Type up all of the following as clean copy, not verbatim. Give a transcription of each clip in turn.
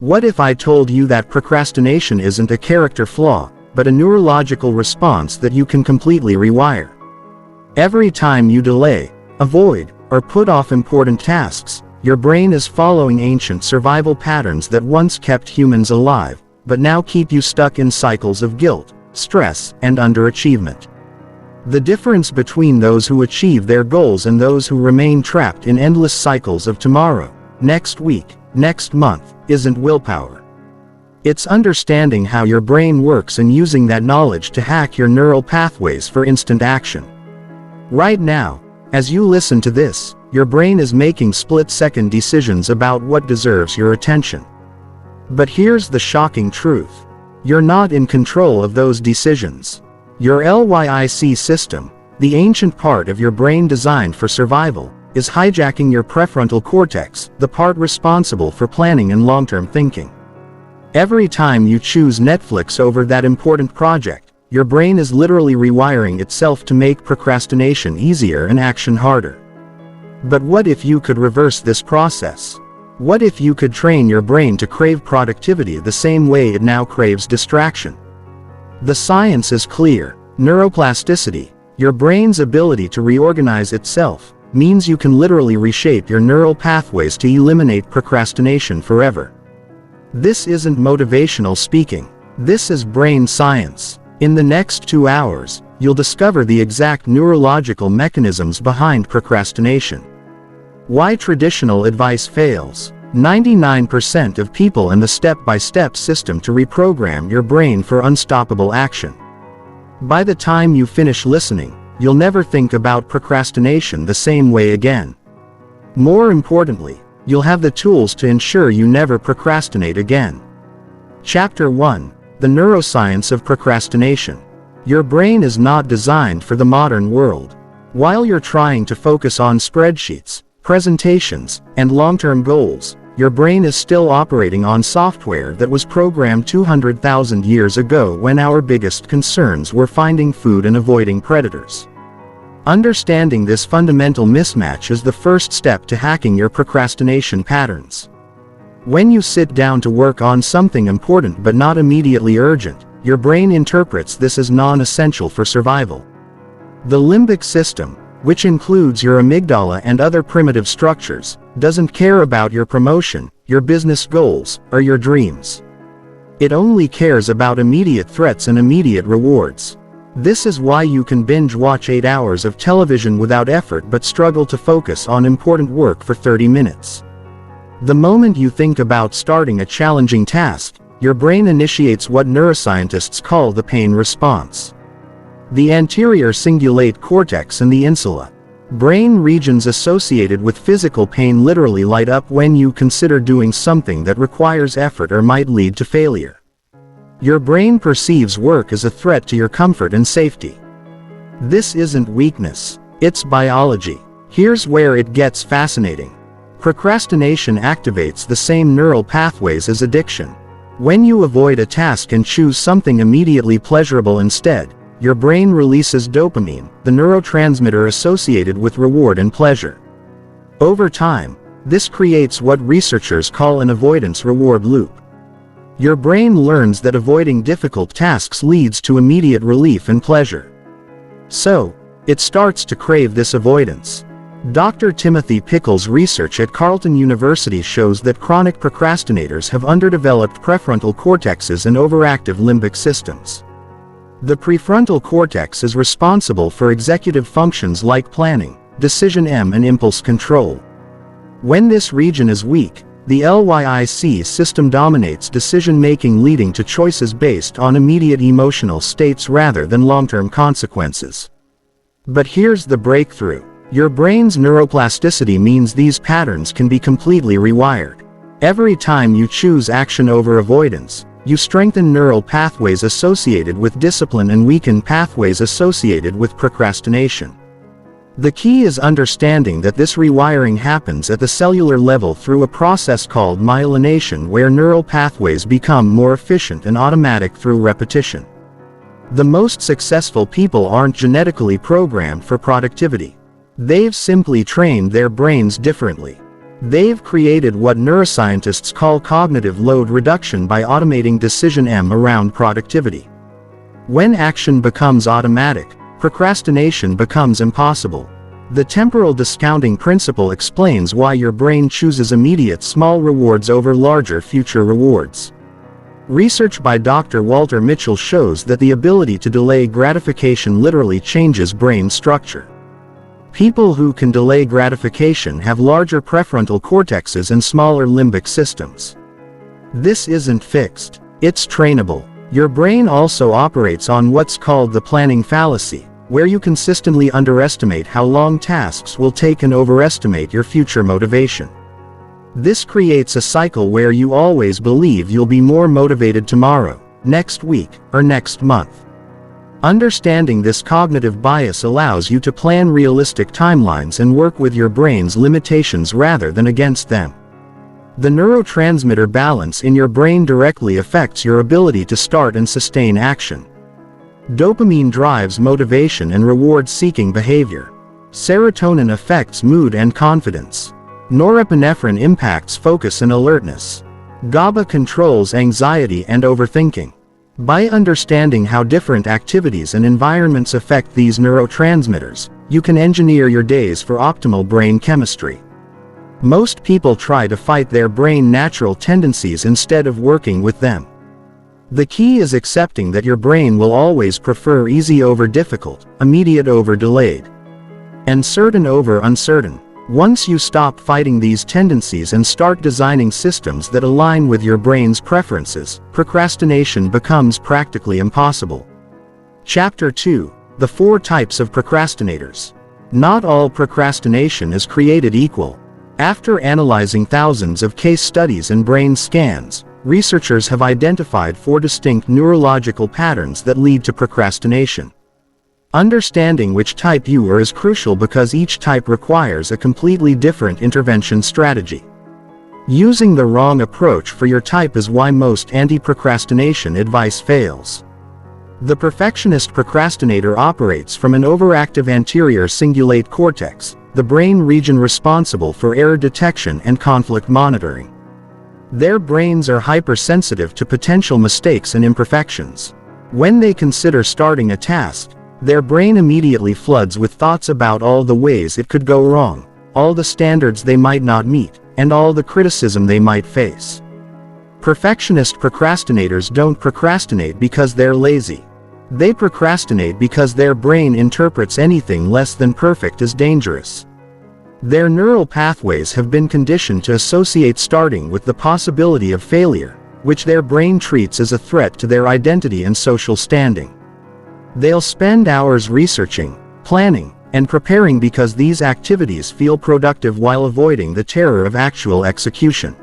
What if I told you that procrastination isn't a character flaw, but a neurological response that you can completely rewire? Every time you delay, avoid, or put off important tasks, your brain is following ancient survival patterns that once kept humans alive, but now keep you stuck in cycles of guilt, stress, and underachievement. The difference between those who achieve their goals and those who remain trapped in endless cycles of tomorrow, next week, next month, isn't willpower. It's understanding how your brain works and using that knowledge to hack your neural pathways for instant action. Right now, as you listen to this, your brain is making split-second decisions about what deserves your attention. But here's the shocking truth. You're not in control of those decisions. Your LYIC system, the ancient part of your brain designed for survival, is hijacking your prefrontal cortex, the part responsible for planning and long-term thinking. Every time you choose Netflix over that important project, your brain is literally rewiring itself to make procrastination easier and action harder. But what if you could reverse this process? What if you could train your brain to crave productivity the same way it now craves distraction? The science is clear. Neuroplasticity, your brain's ability to reorganize itself, means you can literally reshape your neural pathways to eliminate procrastination forever. This isn't motivational speaking. This is brain science. In the next 2 hours, you'll discover the exact neurological mechanisms behind procrastination. Why traditional advice fails. 99% of people in the step-by-step system to reprogram your brain for unstoppable action. By the time you finish listening, you'll never think about procrastination the same way again. More importantly, you'll have the tools to ensure you never procrastinate again. Chapter 1: The Neuroscience of Procrastination. Your brain is not designed for the modern world. While you're trying to focus on spreadsheets, presentations, and long-term goals, your brain is still operating on software that was programmed 200,000 years ago when our biggest concerns were finding food and avoiding predators. Understanding this fundamental mismatch is the first step to hacking your procrastination patterns. When you sit down to work on something important but not immediately urgent, your brain interprets this as non-essential for survival. The limbic system, which includes your amygdala and other primitive structures, doesn't care about your promotion, your business goals, or your dreams. It only cares about immediate threats and immediate rewards. This is why you can binge watch 8 hours of television without effort but struggle to focus on important work for 30 minutes. The moment you think about starting a challenging task, your brain initiates what neuroscientists call the pain response. The anterior cingulate cortex and the insula, brain regions associated with physical pain, literally light up when you consider doing something that requires effort or might lead to failure. Your brain perceives work as a threat to your comfort and safety. This isn't weakness, it's biology. Here's where it gets fascinating. Procrastination activates the same neural pathways as addiction. When you avoid a task and choose something immediately pleasurable instead, your brain releases dopamine, the neurotransmitter associated with reward and pleasure. Over time, this creates what researchers call an avoidance-reward loop. Your brain learns that avoiding difficult tasks leads to immediate relief and pleasure. So, it starts to crave this avoidance. Dr. Timothy Pickle's research at Carleton University shows that chronic procrastinators have underdeveloped prefrontal cortexes and overactive limbic systems. The prefrontal cortex is responsible for executive functions like planning, decision and impulse control. When this region is weak, the LYIC system dominates decision-making, leading to choices based on immediate emotional states rather than long-term consequences. But here's the breakthrough. Your brain's neuroplasticity means these patterns can be completely rewired. Every time you choose action over avoidance, you strengthen neural pathways associated with discipline and weaken pathways associated with procrastination. The key is understanding that this rewiring happens at the cellular level through a process called myelination, where neural pathways become more efficient and automatic through repetition. The most successful people aren't genetically programmed for productivity. They've simply trained their brains differently. They've created what neuroscientists call cognitive load reduction by automating decision around productivity. When action becomes automatic, procrastination becomes impossible. The temporal discounting principle explains why your brain chooses immediate small rewards over larger future rewards. Research by Dr. Walter Mitchell shows that the ability to delay gratification literally changes brain structure. People who can delay gratification have larger prefrontal cortexes and smaller limbic systems. This isn't fixed, it's trainable. Your brain also operates on what's called the planning fallacy, where you consistently underestimate how long tasks will take and overestimate your future motivation. This creates a cycle where you always believe you'll be more motivated tomorrow, next week, or next month. Understanding this cognitive bias allows you to plan realistic timelines and work with your brain's limitations rather than against them. The neurotransmitter balance in your brain directly affects your ability to start and sustain action. Dopamine drives motivation and reward-seeking behavior. Serotonin affects mood and confidence. Norepinephrine impacts focus and alertness. GABA controls anxiety and overthinking. By understanding how different activities and environments affect these neurotransmitters, you can engineer your days for optimal brain chemistry. Most people try to fight their brain's natural tendencies instead of working with them. The key is accepting that your brain will always prefer easy over difficult, immediate over delayed, and certain over uncertain. Once you stop fighting these tendencies and start designing systems that align with your brain's preferences, procrastination becomes practically impossible. Chapter 2: The 4 Types of Procrastinators. Not all procrastination is created equal. After analyzing thousands of case studies and brain scans, researchers have identified 4 distinct neurological patterns that lead to procrastination. Understanding which type you are is crucial because each type requires a completely different intervention strategy. Using the wrong approach for your type is why most anti-procrastination advice fails. The perfectionist procrastinator operates from an overactive anterior cingulate cortex, the brain region responsible for error detection and conflict monitoring. Their brains are hypersensitive to potential mistakes and imperfections. When they consider starting a task, their brain immediately floods with thoughts about all the ways it could go wrong, all the standards they might not meet, and all the criticism they might face. Perfectionist procrastinators don't procrastinate because they're lazy. They procrastinate because their brain interprets anything less than perfect as dangerous. Their neural pathways have been conditioned to associate starting with the possibility of failure, which their brain treats as a threat to their identity and social standing. They'll spend hours researching, planning, and preparing because these activities feel productive while avoiding the terror of actual execution.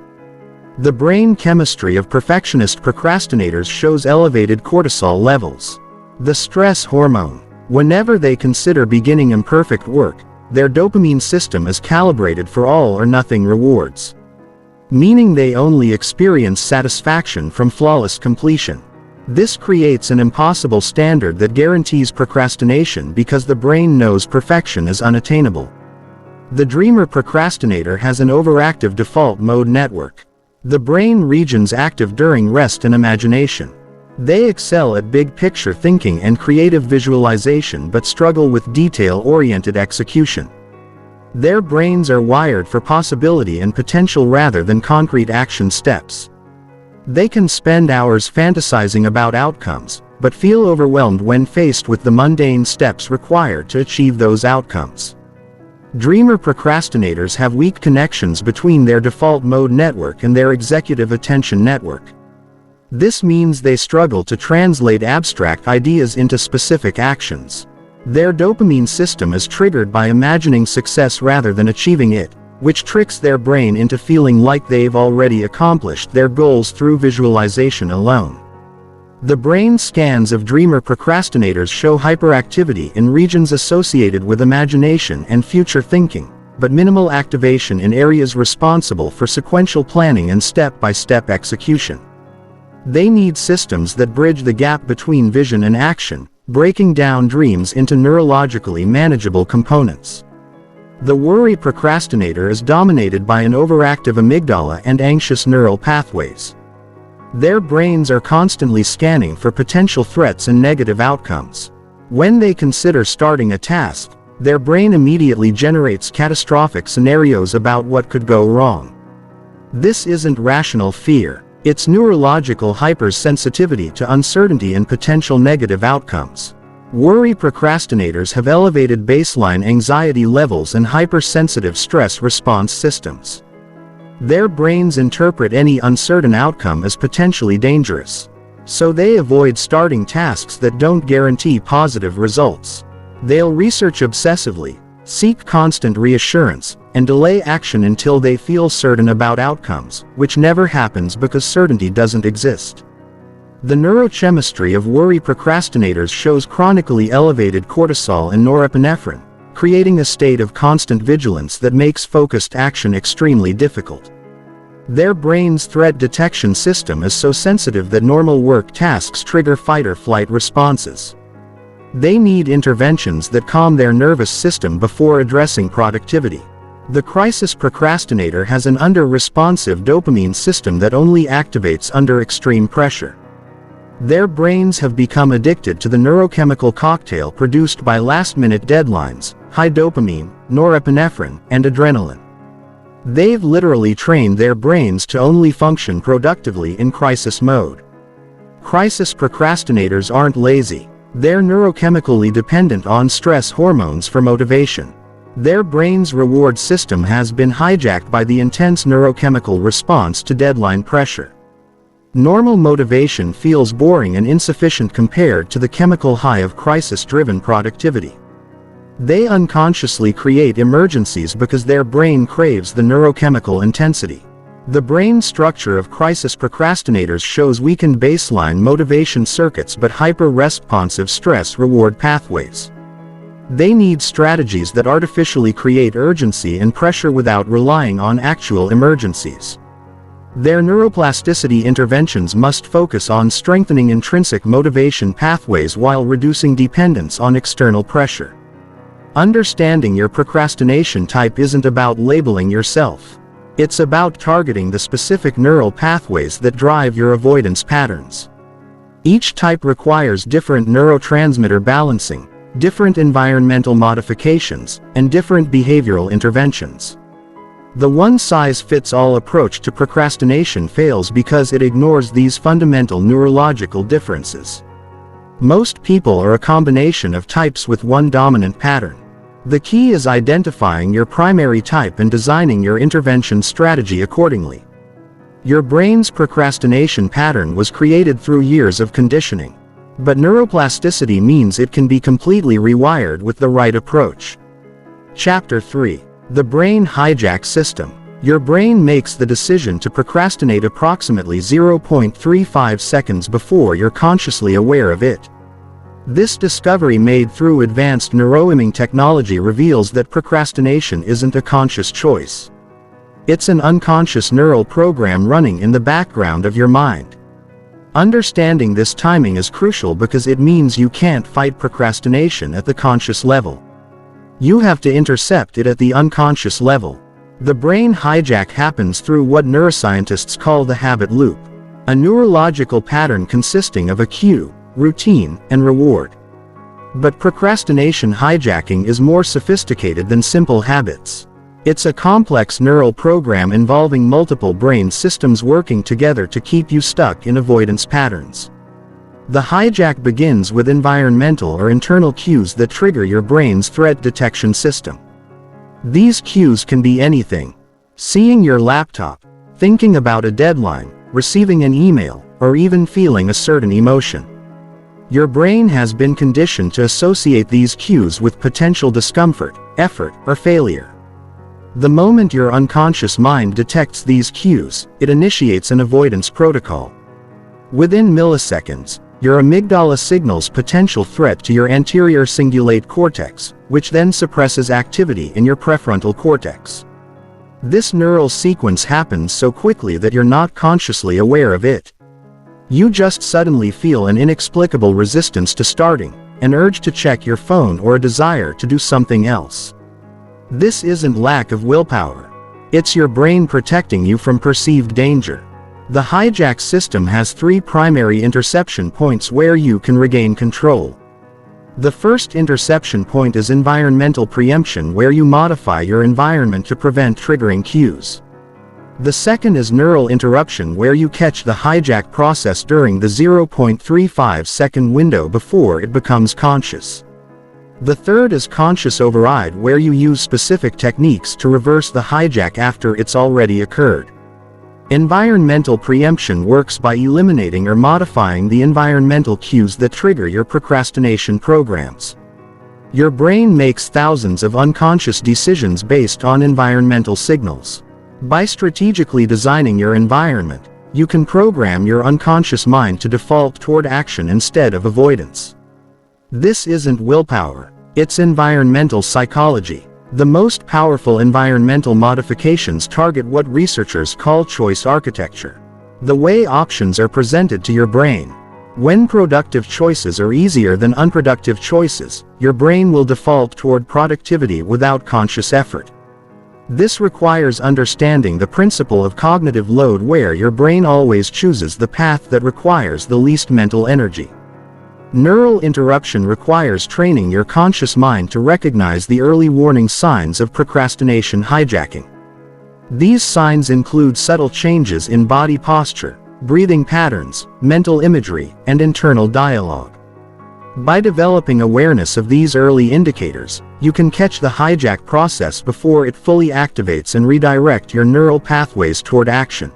The brain chemistry of perfectionist procrastinators shows elevated cortisol levels, the stress hormone. Whenever they consider beginning imperfect work, their dopamine system is calibrated for all or nothing rewards, meaning they only experience satisfaction from flawless completion. This creates an impossible standard that guarantees procrastination because the brain knows perfection is unattainable. The dreamer procrastinator has an overactive default mode network, the brain regions active during rest and imagination. They excel at big picture thinking and creative visualization but struggle with detail-oriented execution. Their brains are wired for possibility and potential rather than concrete action steps. They can spend hours fantasizing about outcomes, but feel overwhelmed when faced with the mundane steps required to achieve those outcomes. Dreamer procrastinators have weak connections between their default mode network and their executive attention network. This means they struggle to translate abstract ideas into specific actions. Their dopamine system is triggered by imagining success rather than achieving it, which tricks their brain into feeling like they've already accomplished their goals through visualization alone. The brain scans of dreamer procrastinators show hyperactivity in regions associated with imagination and future thinking, but minimal activation in areas responsible for sequential planning and step-by-step execution. They need systems that bridge the gap between vision and action, breaking down dreams into neurologically manageable components. The worry procrastinator is dominated by an overactive amygdala and anxious neural pathways. Their brains are constantly scanning for potential threats and negative outcomes. When they consider starting a task, their brain immediately generates catastrophic scenarios about what could go wrong. This isn't rational fear, it's neurological hypersensitivity to uncertainty and potential negative outcomes. Worry procrastinators have elevated baseline anxiety levels and hypersensitive stress response systems. Their brains interpret any uncertain outcome as potentially dangerous. So they avoid starting tasks that don't guarantee positive results. They'll research obsessively, seek constant reassurance, and delay action until they feel certain about outcomes, which never happens because certainty doesn't exist. The neurochemistry of worry procrastinators shows chronically elevated cortisol and norepinephrine, creating a state of constant vigilance that makes focused action extremely difficult. Their brain's threat detection system is so sensitive that normal work tasks trigger fight-or-flight responses. They need interventions that calm their nervous system before addressing productivity. The crisis procrastinator has an under-responsive dopamine system that only activates under extreme pressure. Their brains have become addicted to the neurochemical cocktail produced by last-minute deadlines, high dopamine, norepinephrine, and adrenaline. They've literally trained their brains to only function productively in crisis mode. Crisis procrastinators aren't lazy. They're neurochemically dependent on stress hormones for motivation. Their brain's reward system has been hijacked by the intense neurochemical response to deadline pressure. Normal motivation feels boring and insufficient compared to the chemical high of crisis-driven productivity. They unconsciously create emergencies because their brain craves the neurochemical intensity. The brain structure of crisis procrastinators shows weakened baseline motivation circuits but hyper-responsive stress-reward pathways. They need strategies that artificially create urgency and pressure without relying on actual emergencies. Their neuroplasticity interventions must focus on strengthening intrinsic motivation pathways while reducing dependence on external pressure. Understanding your procrastination type isn't about labeling yourself. It's about targeting the specific neural pathways that drive your avoidance patterns. Each type requires different neurotransmitter balancing, different environmental modifications, and different behavioral interventions. The one-size-fits-all approach to procrastination fails because it ignores these fundamental neurological differences. Most people are a combination of types with one dominant pattern. The key is identifying your primary type and designing your intervention strategy accordingly. Your brain's procrastination pattern was created through years of conditioning. But neuroplasticity means it can be completely rewired with the right approach. Chapter 3. The Brain Hijack System. Your brain makes the decision to procrastinate approximately 0.35 seconds before you're consciously aware of it. This discovery made through advanced neuroimaging technology reveals that procrastination isn't a conscious choice. It's an unconscious neural program running in the background of your mind. Understanding this timing is crucial because it means you can't fight procrastination at the conscious level. You have to intercept it at the unconscious level. The brain hijack happens through what neuroscientists call the habit loop, a neurological pattern consisting of a cue, routine, and reward. But procrastination hijacking is more sophisticated than simple habits. It's a complex neural program involving multiple brain systems working together to keep you stuck in avoidance patterns. The hijack begins with environmental or internal cues that trigger your brain's threat detection system. These cues can be anything: seeing your laptop, thinking about a deadline, receiving an email, or even feeling a certain emotion. Your brain has been conditioned to associate these cues with potential discomfort, effort, or failure. The moment your unconscious mind detects these cues, it initiates an avoidance protocol. Within milliseconds, your amygdala signals potential threat to your anterior cingulate cortex, which then suppresses activity in your prefrontal cortex. This neural sequence happens so quickly that you're not consciously aware of it. You just suddenly feel an inexplicable resistance to starting, an urge to check your phone, or a desire to do something else. This isn't lack of willpower. It's your brain protecting you from perceived danger. The hijack system has 3 primary interception points where you can regain control. The first interception point is environmental preemption, where you modify your environment to prevent triggering cues. The second is neural interruption, where you catch the hijack process during the 0.35-second window before it becomes conscious. The third is conscious override, where you use specific techniques to reverse the hijack after it's already occurred. Environmental preemption works by eliminating or modifying the environmental cues that trigger your procrastination programs. Your brain makes thousands of unconscious decisions based on environmental signals. By strategically designing your environment, you can program your unconscious mind to default toward action instead of avoidance. This isn't willpower, it's environmental psychology. The most powerful environmental modifications target what researchers call choice architecture. The way options are presented to your brain. When productive choices are easier than unproductive choices, your brain will default toward productivity without conscious effort. This requires understanding the principle of cognitive load, where your brain always chooses the path that requires the least mental energy. Neural interruption requires training your conscious mind to recognize the early warning signs of procrastination hijacking. These signs include subtle changes in body posture, breathing patterns, mental imagery, and internal dialogue. By developing awareness of these early indicators, you can catch the hijack process before it fully activates and redirect your neural pathways toward action.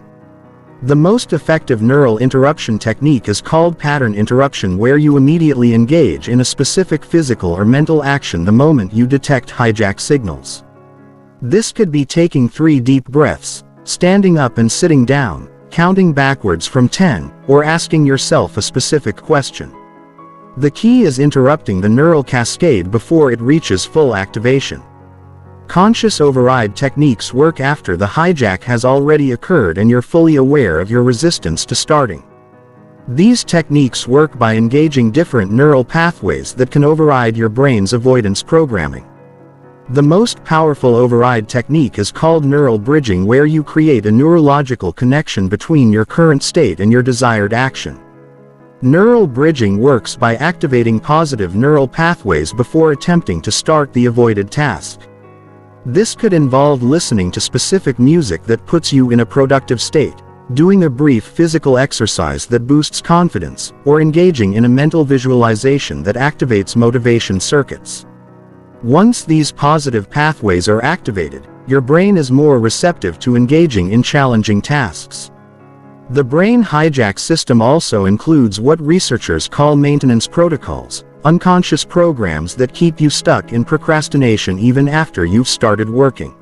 The most effective neural interruption technique is called pattern interruption, where you immediately engage in a specific physical or mental action the moment you detect hijack signals. This could be taking 3 deep breaths, standing up and sitting down, counting backwards from 10, or asking yourself a specific question. The key is interrupting the neural cascade before it reaches full activation. Conscious override techniques work after the hijack has already occurred and you're fully aware of your resistance to starting. These techniques work by engaging different neural pathways that can override your brain's avoidance programming. The most powerful override technique is called neural bridging, where you create a neurological connection between your current state and your desired action. Neural bridging works by activating positive neural pathways before attempting to start the avoided task. This could involve listening to specific music that puts you in a productive state, doing a brief physical exercise that boosts confidence, or engaging in a mental visualization that activates motivation circuits. Once these positive pathways are activated, your brain is more receptive to engaging in challenging tasks. The brain hijack system also includes what researchers call maintenance protocols, unconscious programs that keep you stuck in procrastination even after you've started working.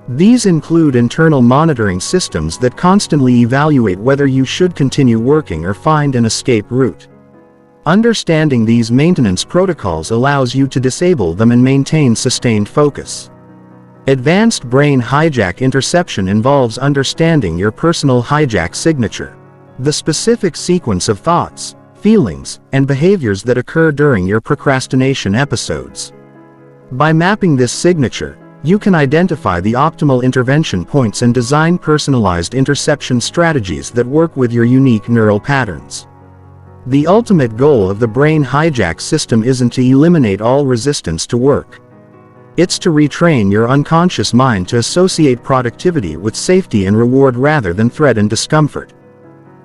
These include internal monitoring systems that constantly evaluate whether you should continue working or find an escape route. Understanding these maintenance protocols allows you to disable them and maintain sustained focus. Advanced brain hijack interception involves understanding your personal hijack signature, the specific sequence of thoughts, feelings, and behaviors that occur during your procrastination episodes. By mapping this signature, you can identify the optimal intervention points and design personalized interception strategies that work with your unique neural patterns. The ultimate goal of the brain hijack system isn't to eliminate all resistance to work. It's to retrain your unconscious mind to associate productivity with safety and reward rather than threat and discomfort.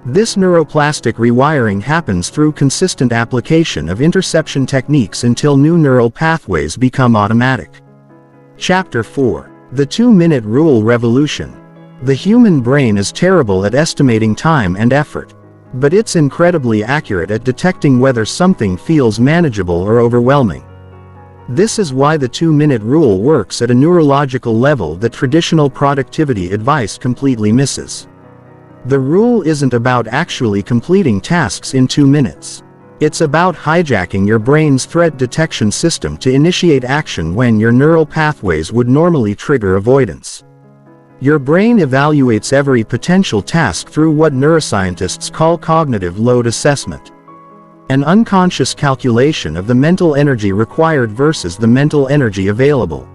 This neuroplastic rewiring happens through consistent application of interception techniques until new neural pathways become automatic. Chapter 4. The 2-Minute Rule Revolution. The human brain is terrible at estimating time and effort, but it's incredibly accurate at detecting whether something feels manageable or overwhelming. This is why the 2-minute rule works at a neurological level that traditional productivity advice completely misses. The rule isn't about actually completing tasks in 2 minutes. It's about hijacking your brain's threat detection system to initiate action when your neural pathways would normally trigger avoidance. Your brain evaluates every potential task through what neuroscientists call cognitive load assessment, an unconscious calculation of the mental energy required versus the mental energy available.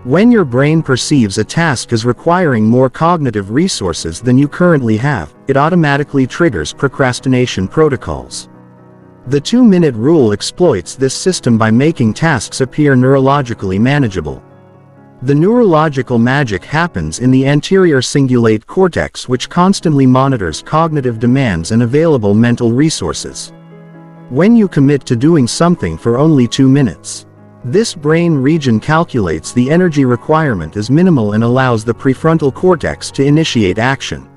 When your brain perceives a task as requiring more cognitive resources than you currently have, it automatically triggers procrastination protocols. The 2-minute rule exploits this system by making tasks appear neurologically manageable. The neurological magic happens in the anterior cingulate cortex, which constantly monitors cognitive demands and available mental resources. When you commit to doing something for only 2 minutes, this brain region calculates the energy requirement as minimal and allows the prefrontal cortex to initiate action.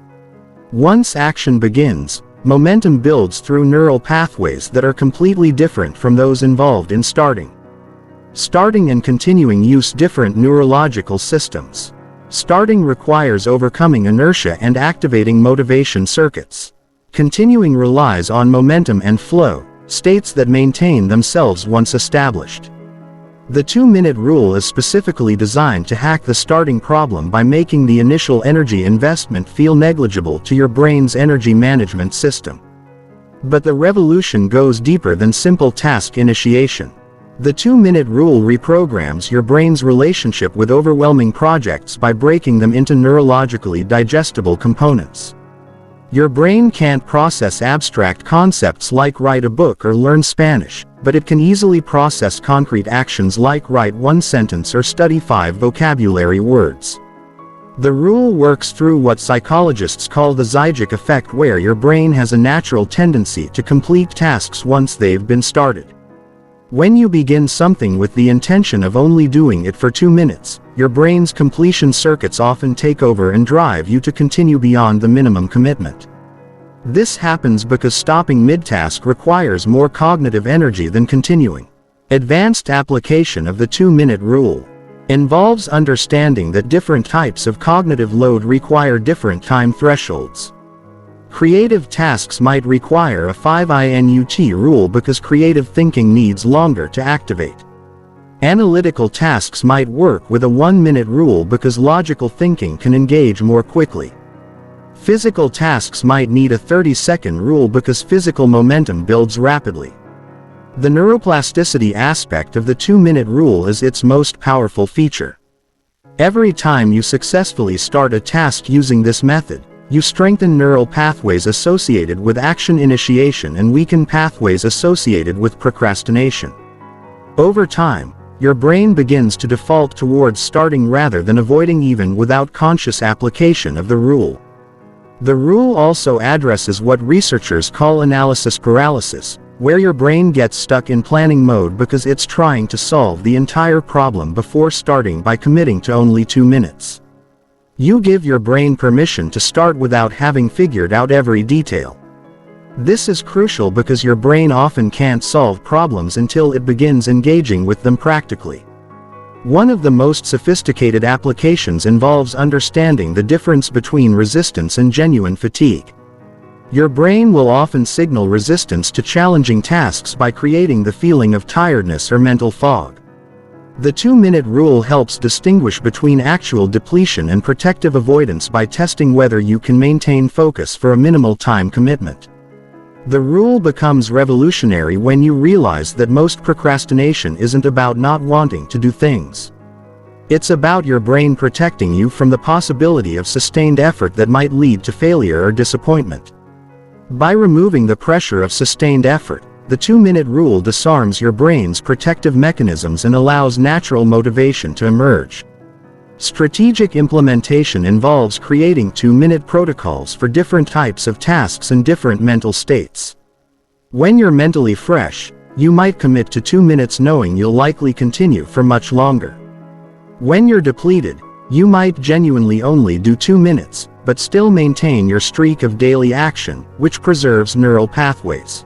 Once action begins, momentum builds through neural pathways that are completely different from those involved in starting. Starting and continuing use different neurological systems. Starting requires overcoming inertia and activating motivation circuits. Continuing relies on momentum and flow, states that maintain themselves once established. The 2-minute rule is specifically designed to hack the starting problem by making the initial energy investment feel negligible to your brain's energy management system. But the revolution goes deeper than simple task initiation. The 2-minute rule reprograms your brain's relationship with overwhelming projects by breaking them into neurologically digestible components. Your brain can't process abstract concepts like write a book or learn Spanish, but it can easily process concrete actions like write 1 sentence or study 5 vocabulary words. The rule works through what psychologists call the zygote effect, where your brain has a natural tendency to complete tasks once they've been started. When you begin something with the intention of only doing it for 2 minutes, your brain's completion circuits often take over and drive you to continue beyond the minimum commitment. This happens because stopping mid-task requires more cognitive energy than continuing. Advanced application of the 2-minute rule involves understanding that different types of cognitive load require different time thresholds. Creative tasks might require a 5-minute rule because creative thinking needs longer to activate. Analytical tasks might work with a 1-minute rule because logical thinking can engage more quickly. Physical tasks might need a 30-second rule because physical momentum builds rapidly. The neuroplasticity aspect of the 2-minute rule is its most powerful feature. Every time you successfully start a task using this method, you strengthen neural pathways associated with action initiation and weaken pathways associated with procrastination. Over time, your brain begins to default towards starting rather than avoiding, even without conscious application of the rule. The rule also addresses what researchers call analysis paralysis, where your brain gets stuck in planning mode because it's trying to solve the entire problem before starting by committing to only 2 minutes. You give your brain permission to start without having figured out every detail. This is crucial because your brain often can't solve problems until it begins engaging with them practically. One of the most sophisticated applications involves understanding the difference between resistance and genuine fatigue. Your brain will often signal resistance to challenging tasks by creating the feeling of tiredness or mental fog. The 2-minute rule helps distinguish between actual depletion and protective avoidance by testing whether you can maintain focus for a minimal time commitment. The rule becomes revolutionary when you realize that most procrastination isn't about not wanting to do things. It's about your brain protecting you from the possibility of sustained effort that might lead to failure or disappointment. By removing the pressure of sustained effort, the 2-minute rule disarms your brain's protective mechanisms and allows natural motivation to emerge. Strategic implementation involves creating 2-minute protocols for different types of tasks and different mental states. When you're mentally fresh, you might commit to 2 minutes knowing you'll likely continue for much longer. When you're depleted, you might genuinely only do 2 minutes, but still maintain your streak of daily action, which preserves neural pathways.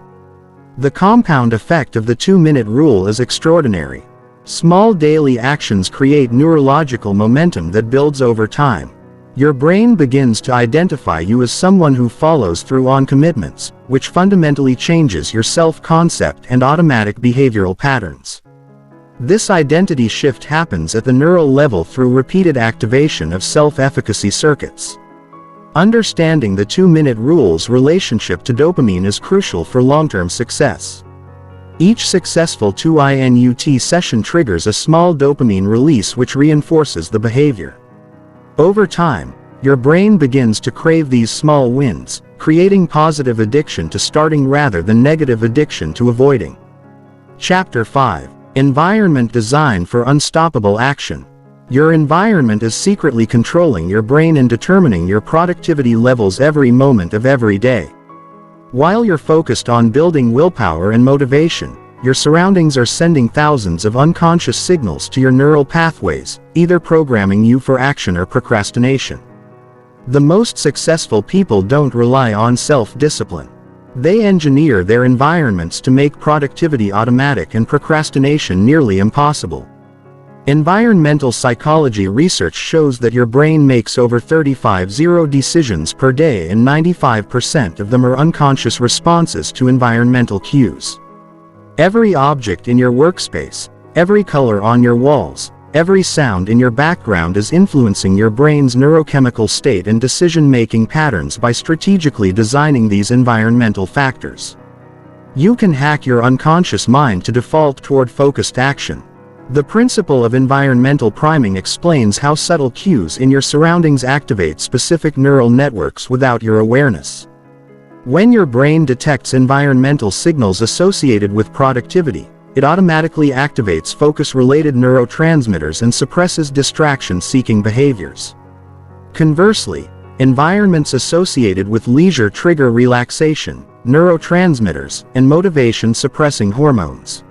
The compound effect of the 2-minute rule is extraordinary. Small daily actions create neurological momentum that builds over time. Your brain begins to identify you as someone who follows through on commitments, which fundamentally changes your self-concept and automatic behavioral patterns. This identity shift happens at the neural level through repeated activation of self-efficacy circuits. Understanding the 2-minute rule's relationship to dopamine is crucial for long-term success. Each successful 2-minute session triggers a small dopamine release which reinforces the behavior. Over time, your brain begins to crave these small wins, creating positive addiction to starting rather than negative addiction to avoiding. Chapter 5. Environment Design for Unstoppable Action. Your environment is secretly controlling your brain and determining your productivity levels every moment of every day. While you're focused on building willpower and motivation, your surroundings are sending thousands of unconscious signals to your neural pathways, either programming you for action or procrastination. The most successful people don't rely on self-discipline. They engineer their environments to make productivity automatic and procrastination nearly impossible. Environmental psychology research shows that your brain makes over 35 decisions per day, and 95% of them are unconscious responses to environmental cues. Every object in your workspace, every color on your walls, every sound in your background is influencing your brain's neurochemical state and decision-making patterns by strategically designing these environmental factors. You can hack your unconscious mind to default toward focused action. The principle of environmental priming explains how subtle cues in your surroundings activate specific neural networks without your awareness. When your brain detects environmental signals associated with productivity, it automatically activates focus-related neurotransmitters and suppresses distraction-seeking behaviors. Conversely, environments associated with leisure trigger relaxation, neurotransmitters, and motivation-suppressing hormones.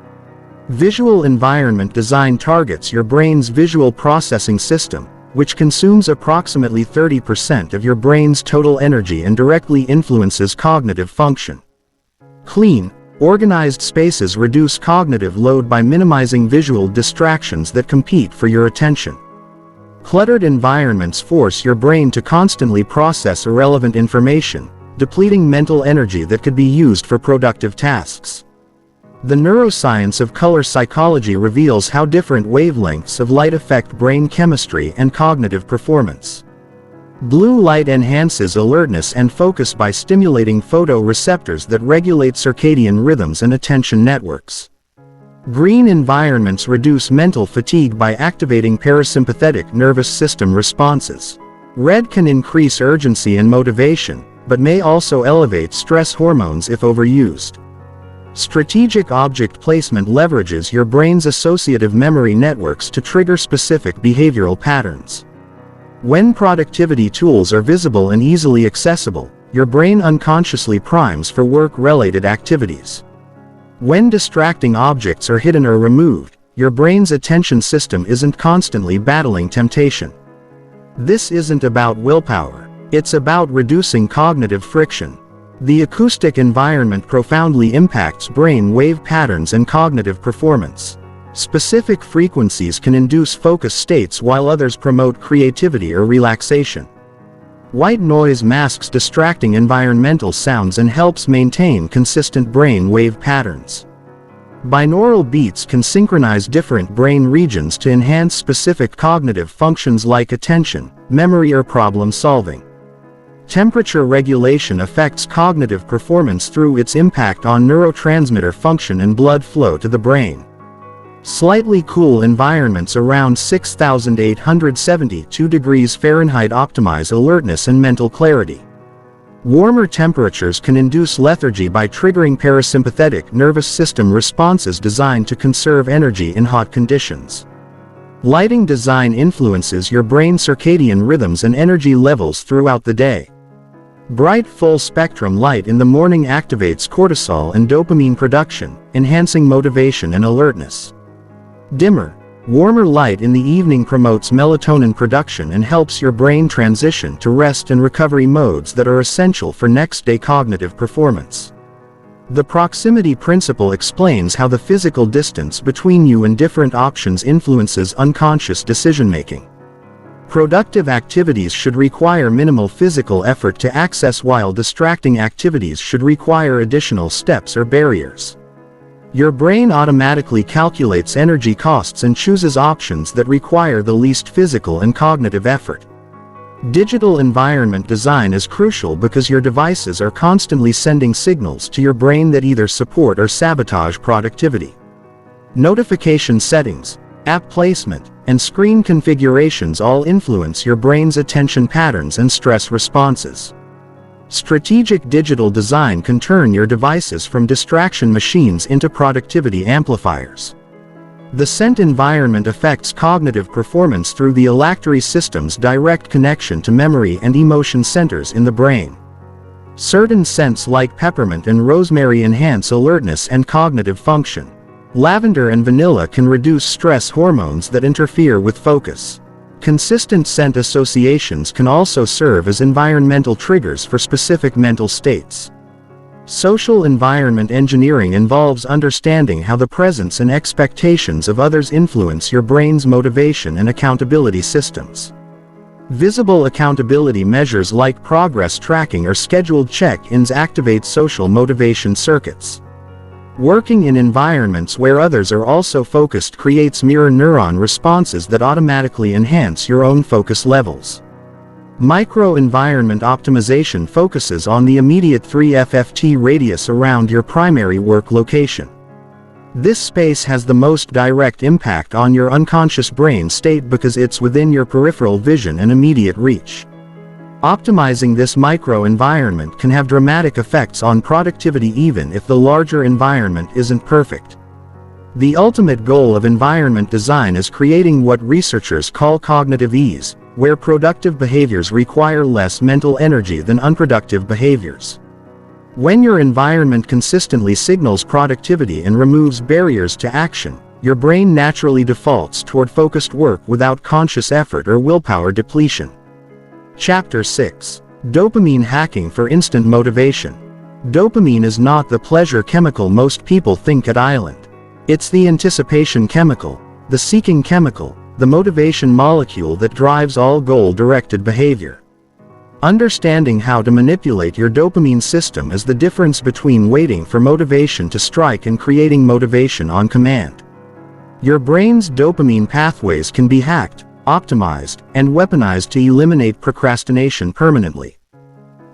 Visual environment design targets your brain's visual processing system, which consumes approximately 30% of your brain's total energy and directly influences cognitive function. Clean, organized spaces reduce cognitive load by minimizing visual distractions that compete for your attention. Cluttered environments force your brain to constantly process irrelevant information, depleting mental energy that could be used for productive tasks. The neuroscience of color psychology reveals how different wavelengths of light affect brain chemistry and cognitive performance. Blue light enhances alertness and focus by stimulating photoreceptors that regulate circadian rhythms and attention networks. Green environments reduce mental fatigue by activating parasympathetic nervous system responses. Red can increase urgency and motivation, but may also elevate stress hormones if overused. Strategic object placement leverages your brain's associative memory networks to trigger specific behavioral patterns. When productivity tools are visible and easily accessible, your brain unconsciously primes for work-related activities. When distracting objects are hidden or removed, your brain's attention system isn't constantly battling temptation. This isn't about willpower, it's about reducing cognitive friction. The acoustic environment profoundly impacts brain wave patterns and cognitive performance. Specific frequencies can induce focus states while others promote creativity or relaxation. White noise masks distracting environmental sounds and helps maintain consistent brain wave patterns. Binaural beats can synchronize different brain regions to enhance specific cognitive functions like attention, memory, or problem solving. Temperature regulation affects cognitive performance through its impact on neurotransmitter function and blood flow to the brain. Slightly cool environments around 6,872 degrees Fahrenheit optimize alertness and mental clarity. Warmer temperatures can induce lethargy by triggering parasympathetic nervous system responses designed to conserve energy in hot conditions. Lighting design influences your brain's circadian rhythms and energy levels throughout the day. Bright full-spectrum light in the morning activates cortisol and dopamine production, enhancing motivation and alertness. Dimmer, warmer light in the evening promotes melatonin production and helps your brain transition to rest and recovery modes that are essential for next-day cognitive performance. The proximity principle explains how the physical distance between you and different options influences unconscious decision-making. Productive activities should require minimal physical effort to access, while distracting activities should require additional steps or barriers. Your brain automatically calculates energy costs and chooses options that require the least physical and cognitive effort. Digital environment design is crucial because your devices are constantly sending signals to your brain that either support or sabotage productivity. Notification settings, app placement, and screen configurations all influence your brain's attention patterns and stress responses. Strategic digital design can turn your devices from distraction machines into productivity amplifiers. The scent environment affects cognitive performance through the olfactory system's direct connection to memory and emotion centers in the brain. Certain scents like peppermint and rosemary enhance alertness and cognitive function. Lavender and vanilla can reduce stress hormones that interfere with focus. Consistent scent associations can also serve as environmental triggers for specific mental states. Social environment engineering involves understanding how the presence and expectations of others influence your brain's motivation and accountability systems. Visible accountability measures like progress tracking or scheduled check-ins activate social motivation circuits. Working in environments where others are also focused creates mirror neuron responses that automatically enhance your own focus levels. Microenvironment optimization focuses on the immediate 3 FFT radius around your primary work location. This space has the most direct impact on your unconscious brain state because it's within your peripheral vision and immediate reach. Optimizing this microenvironment can have dramatic effects on productivity even if the larger environment isn't perfect. The ultimate goal of environment design is creating what researchers call cognitive ease, where productive behaviors require less mental energy than unproductive behaviors. When your environment consistently signals productivity and removes barriers to action, your brain naturally defaults toward focused work without conscious effort or willpower depletion. Chapter 6. Dopamine hacking for instant motivation. Dopamine is not the pleasure chemical most people think at Island. It's the anticipation chemical, the seeking chemical, the motivation molecule that drives all goal-directed behavior. Understanding how to manipulate your dopamine system is the difference between waiting for motivation to strike and creating motivation on command. Your brain's dopamine pathways can be hacked, optimized, and weaponized to eliminate procrastination permanently.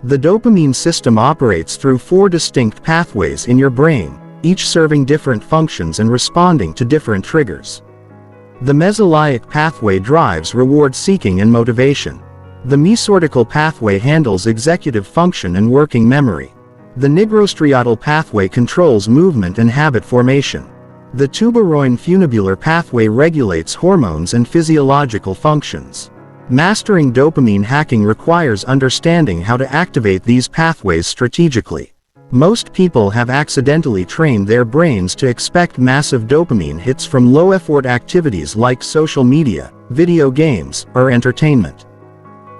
The dopamine system operates through 4 distinct pathways in your brain, each serving different functions and responding to different triggers. The mesoleic pathway drives reward seeking and motivation. The mesortical pathway handles executive function and working memory. The nigrostriatal pathway controls movement and habit formation. The tuberoid funubular pathway regulates hormones and physiological functions. Mastering dopamine hacking requires understanding how to activate these pathways strategically. Most people have accidentally trained their brains to expect massive dopamine hits from low-effort activities like social media, video games, or entertainment.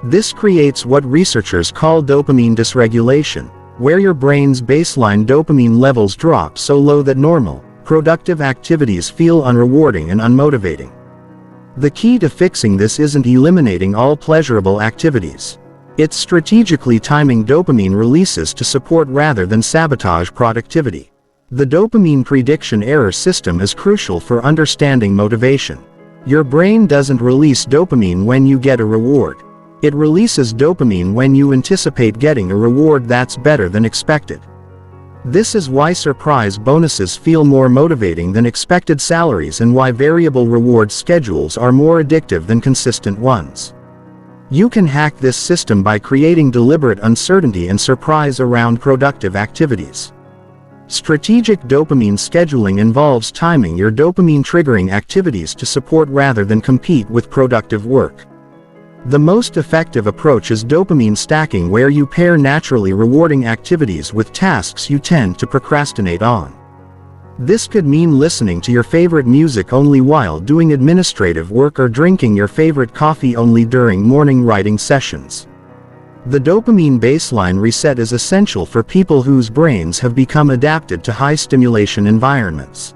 This creates what researchers call dopamine dysregulation, where your brain's baseline dopamine levels drop so low that normal, productive activities feel unrewarding and unmotivating. The key to fixing this isn't eliminating all pleasurable activities. It's strategically timing dopamine releases to support rather than sabotage productivity. The dopamine prediction error system is crucial for understanding motivation. Your brain doesn't release dopamine when you get a reward. It releases dopamine when you anticipate getting a reward that's better than expected. This is why surprise bonuses feel more motivating than expected salaries and why variable reward schedules are more addictive than consistent ones. You can hack this system by creating deliberate uncertainty and surprise around productive activities. Strategic dopamine scheduling involves timing your dopamine-triggering activities to support rather than compete with productive work. The most effective approach is dopamine stacking, where you pair naturally rewarding activities with tasks you tend to procrastinate on. This could mean listening to your favorite music only while doing administrative work or drinking your favorite coffee only during morning writing sessions. The dopamine baseline reset is essential for people whose brains have become adapted to high-stimulation environments.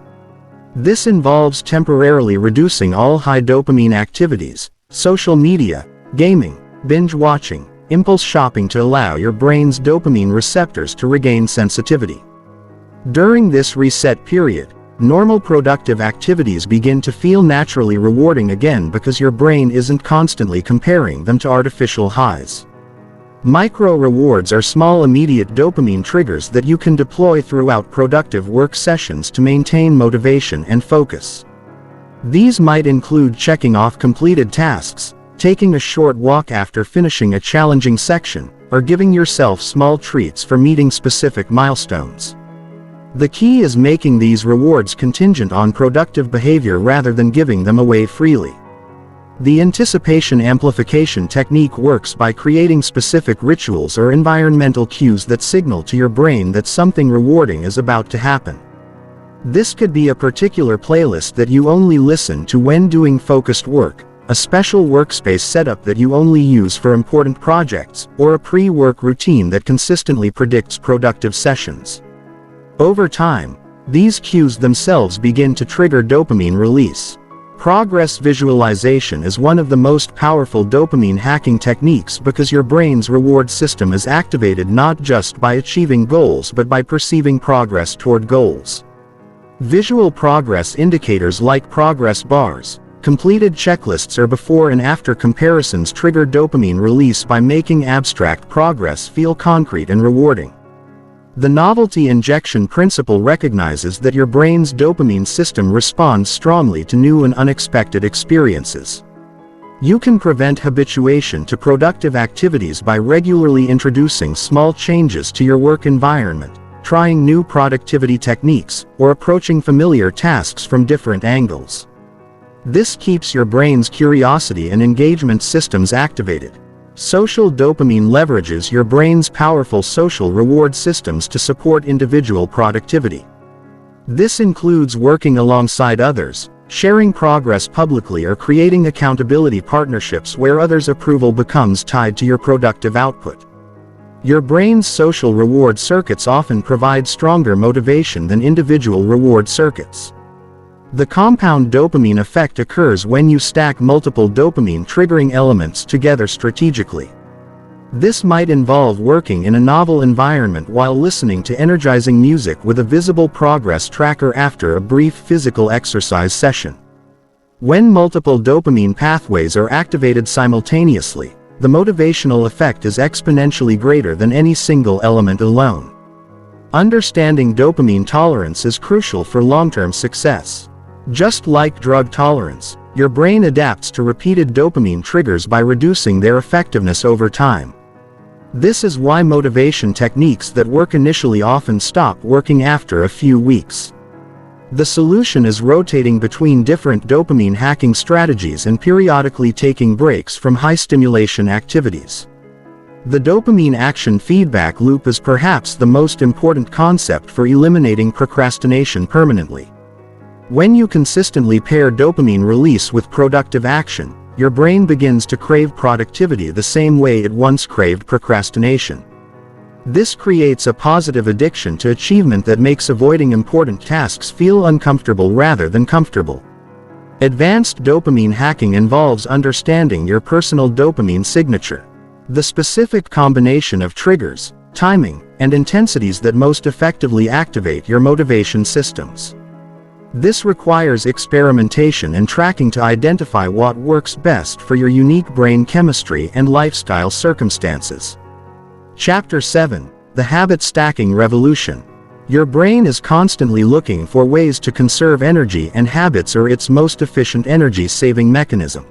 This involves temporarily reducing all high dopamine activities, social media, gaming, binge watching, impulse shopping, to allow your brain's dopamine receptors to regain sensitivity. During this reset period, normal productive activities begin to feel naturally rewarding again because your brain isn't constantly comparing them to artificial highs. Micro rewards are small immediate dopamine triggers that you can deploy throughout productive work sessions to maintain motivation and focus. These might include checking off completed tasks, taking a short walk after finishing a challenging section, or giving yourself small treats for meeting specific milestones. The key is making these rewards contingent on productive behavior rather than giving them away freely. The anticipation amplification technique works by creating specific rituals or environmental cues that signal to your brain that something rewarding is about to happen. This could be a particular playlist that you only listen to when doing focused work, a special workspace setup that you only use for important projects, or a pre-work routine that consistently predicts productive sessions. Over time, these cues themselves begin to trigger dopamine release. Progress visualization is one of the most powerful dopamine hacking techniques because your brain's reward system is activated not just by achieving goals but by perceiving progress toward goals. Visual progress indicators like progress bars, completed checklists, or before and after comparisons trigger dopamine release by making abstract progress feel concrete and rewarding. The novelty injection principle recognizes that your brain's dopamine system responds strongly to new and unexpected experiences. You can prevent habituation to productive activities by regularly introducing small changes to your work environment, trying new productivity techniques, or approaching familiar tasks from different angles. This keeps your brain's curiosity and engagement systems activated. Social dopamine leverages your brain's powerful social reward systems to support individual productivity. This includes working alongside others, sharing progress publicly, or creating accountability partnerships where others' approval becomes tied to your productive output. Your brain's social reward circuits often provide stronger motivation than individual reward circuits. The compound dopamine effect occurs when you stack multiple dopamine-triggering elements together strategically. This might involve working in a novel environment while listening to energizing music with a visible progress tracker after a brief physical exercise session. When multiple dopamine pathways are activated simultaneously, the motivational effect is exponentially greater than any single element alone. Understanding dopamine tolerance is crucial for long-term success. Just like drug tolerance, your brain adapts to repeated dopamine triggers by reducing their effectiveness over time. This is why motivation techniques that work initially often stop working after a few weeks. The solution is rotating between different dopamine hacking strategies and periodically taking breaks from high-stimulation activities. The dopamine action feedback loop is perhaps the most important concept for eliminating procrastination permanently. When you consistently pair dopamine release with productive action, your brain begins to crave productivity the same way it once craved procrastination. This creates a positive addiction to achievement that makes avoiding important tasks feel uncomfortable rather than comfortable. Advanced dopamine hacking involves understanding your personal dopamine signature, the specific combination of triggers, timing, and intensities that most effectively activate your motivation systems. This requires experimentation and tracking to identify what works best for your unique brain chemistry and lifestyle circumstances. Chapter 7: The Habit Stacking Revolution. Your brain is constantly looking for ways to conserve energy, and habits are its most efficient energy-saving mechanism.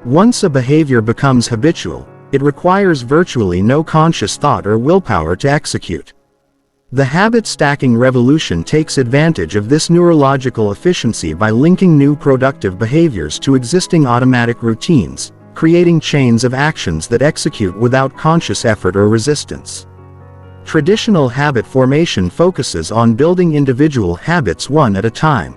Once a behavior becomes habitual, it requires virtually no conscious thought or willpower to execute. The habit stacking revolution takes advantage of this neurological efficiency by linking new productive behaviors to existing automatic routines, creating chains of actions that execute without conscious effort or resistance. Traditional habit formation focuses on building individual habits one at a time.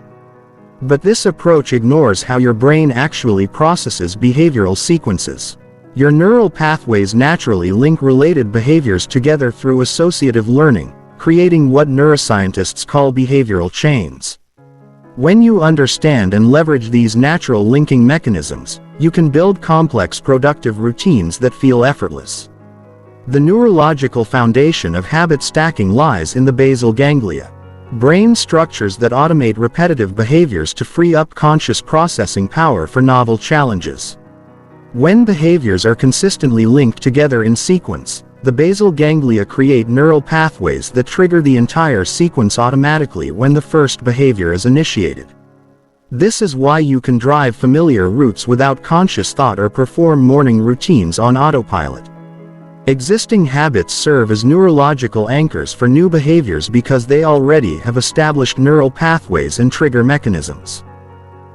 But this approach ignores how your brain actually processes behavioral sequences. Your neural pathways naturally link related behaviors together through associative learning, creating what neuroscientists call behavioral chains. When you understand and leverage these natural linking mechanisms, you can build complex productive routines that feel effortless. The neurological foundation of habit stacking lies in the basal ganglia. Brain structures that automate repetitive behaviors to free up conscious processing power for novel challenges. When behaviors are consistently linked together in sequence, the basal ganglia create neural pathways that trigger the entire sequence automatically when the first behavior is initiated. This is why you can drive familiar routes without conscious thought or perform morning routines on autopilot. Existing habits serve as neurological anchors for new behaviors because they already have established neural pathways and trigger mechanisms.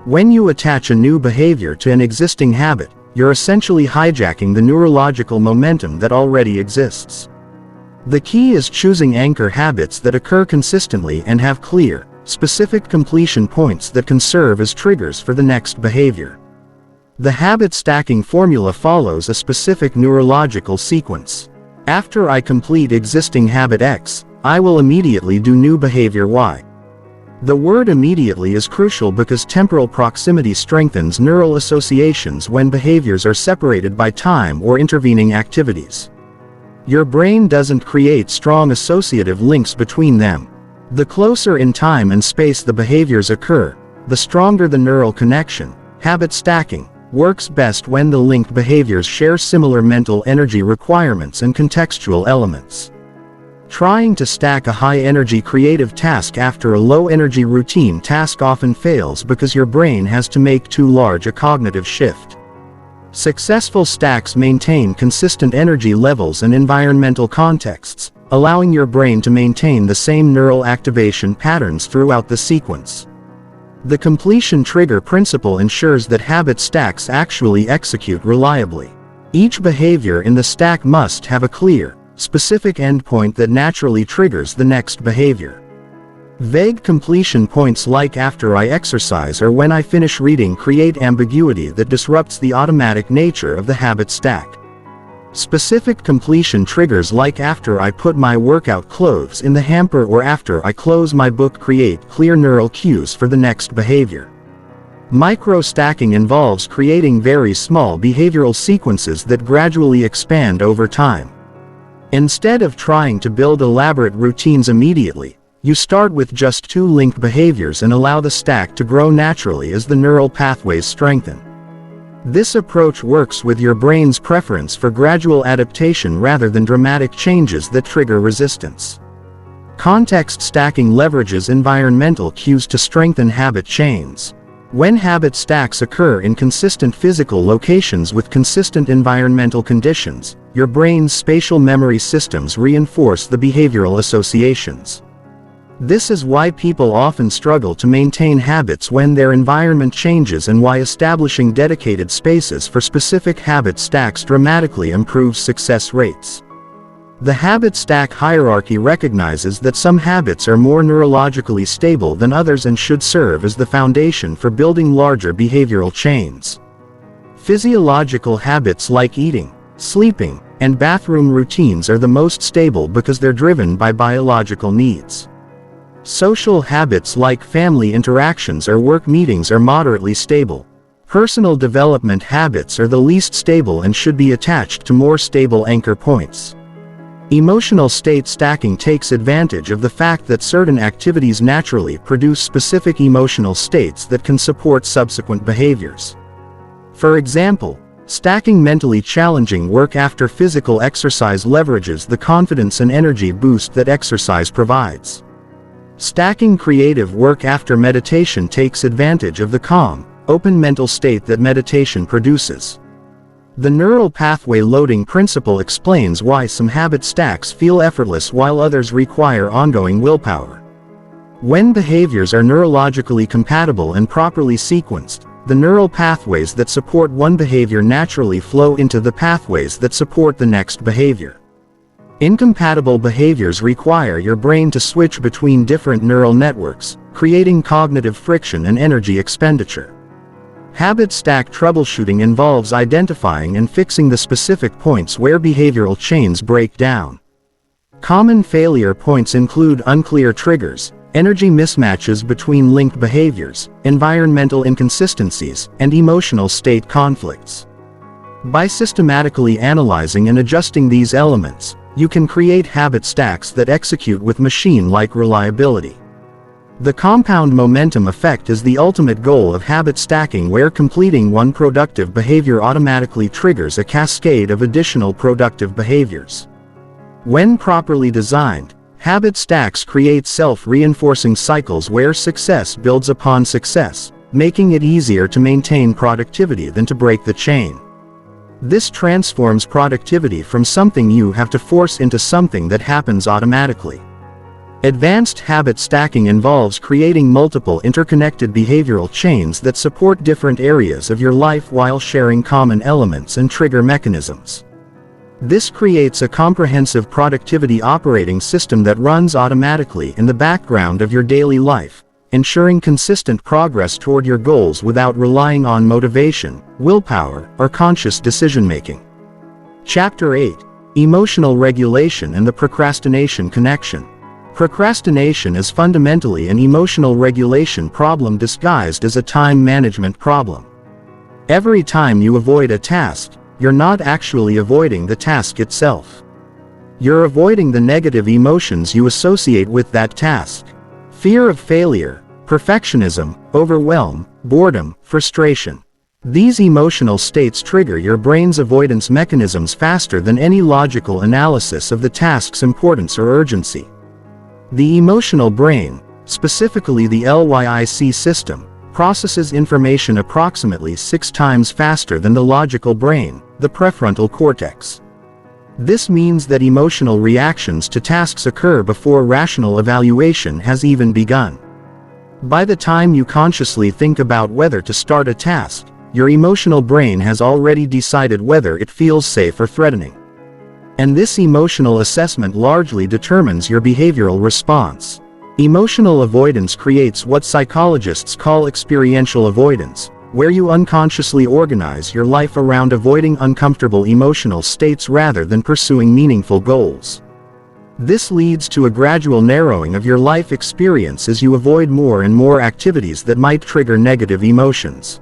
When you attach a new behavior to an existing habit, you're essentially hijacking the neurological momentum that already exists. The key is choosing anchor habits that occur consistently and have clear, specific completion points that can serve as triggers for the next behavior. The habit stacking formula follows a specific neurological sequence. After I complete existing habit X, I will immediately do new behavior Y. The word immediately is crucial because temporal proximity strengthens neural associations when behaviors are separated by time or intervening activities. Your brain doesn't create strong associative links between them. The closer in time and space the behaviors occur, the stronger the neural connection. Habit stacking works best when the linked behaviors share similar mental energy requirements and contextual elements. Trying to stack a high-energy creative task after a low-energy routine task often fails because your brain has to make too large a cognitive shift. Successful stacks maintain consistent energy levels and environmental contexts, allowing your brain to maintain the same neural activation patterns throughout the sequence. The completion trigger principle ensures that habit stacks actually execute reliably. Each behavior in the stack must have a clear, specific endpoint that naturally triggers the next behavior. Vague completion points like after I exercise or when I finish reading create ambiguity that disrupts the automatic nature of the habit stack. Specific completion triggers like after I put my workout clothes in the hamper or after I close my book create clear neural cues for the next behavior. Micro-stacking involves creating very small behavioral sequences that gradually expand over time. Instead of trying to build elaborate routines immediately, you start with just 2 linked behaviors and allow the stack to grow naturally as the neural pathways strengthen. This approach works with your brain's preference for gradual adaptation rather than dramatic changes that trigger resistance. Context stacking leverages environmental cues to strengthen habit chains. When habit stacks occur in consistent physical locations with consistent environmental conditions, your brain's spatial memory systems reinforce the behavioral associations. This is why people often struggle to maintain habits when their environment changes and why establishing dedicated spaces for specific habit stacks dramatically improves success rates. The habit stack hierarchy recognizes that some habits are more neurologically stable than others and should serve as the foundation for building larger behavioral chains. Physiological habits like eating, sleeping, and bathroom routines are the most stable because they're driven by biological needs. Social habits like family interactions or work meetings are moderately stable. Personal development habits are the least stable and should be attached to more stable anchor points. Emotional state stacking takes advantage of the fact that certain activities naturally produce specific emotional states that can support subsequent behaviors. For example, stacking mentally challenging work after physical exercise leverages the confidence and energy boost that exercise provides. Stacking creative work after meditation takes advantage of the calm, open mental state that meditation produces. The neural pathway loading principle explains why some habit stacks feel effortless while others require ongoing willpower. When behaviors are neurologically compatible and properly sequenced, the neural pathways that support one behavior naturally flow into the pathways that support the next behavior. Incompatible behaviors require your brain to switch between different neural networks, creating cognitive friction and energy expenditure. Habit stack troubleshooting involves identifying and fixing the specific points where behavioral chains break down. Common failure points include unclear triggers, energy mismatches between linked behaviors, environmental inconsistencies, and emotional state conflicts. By systematically analyzing and adjusting these elements, you can create habit stacks that execute with machine-like reliability. The compound momentum effect is the ultimate goal of habit stacking, where completing one productive behavior automatically triggers a cascade of additional productive behaviors. When properly designed, habit stacks create self-reinforcing cycles where success builds upon success, making it easier to maintain productivity than to break the chain. This transforms productivity from something you have to force into something that happens automatically. Advanced habit stacking involves creating multiple interconnected behavioral chains that support different areas of your life while sharing common elements and trigger mechanisms. This creates a comprehensive productivity operating system that runs automatically in the background of your daily life, ensuring consistent progress toward your goals without relying on motivation, willpower, or conscious decision-making. Chapter 8: Emotional Regulation and the Procrastination Connection. Procrastination is fundamentally an emotional regulation problem disguised as a time management problem. Every time you avoid a task, you're not actually avoiding the task itself. You're avoiding the negative emotions you associate with that task. Fear of failure, perfectionism, overwhelm, boredom, frustration. These emotional states trigger your brain's avoidance mechanisms faster than any logical analysis of the task's importance or urgency. The emotional brain, specifically the LYIC system, processes information approximately 6 times faster than the logical brain, the prefrontal cortex. This means that emotional reactions to tasks occur before rational evaluation has even begun. By the time you consciously think about whether to start a task, your emotional brain has already decided whether it feels safe or threatening. And this emotional assessment largely determines your behavioral response. Emotional avoidance creates what psychologists call experiential avoidance, where you unconsciously organize your life around avoiding uncomfortable emotional states rather than pursuing meaningful goals. This leads to a gradual narrowing of your life experience as you avoid more and more activities that might trigger negative emotions.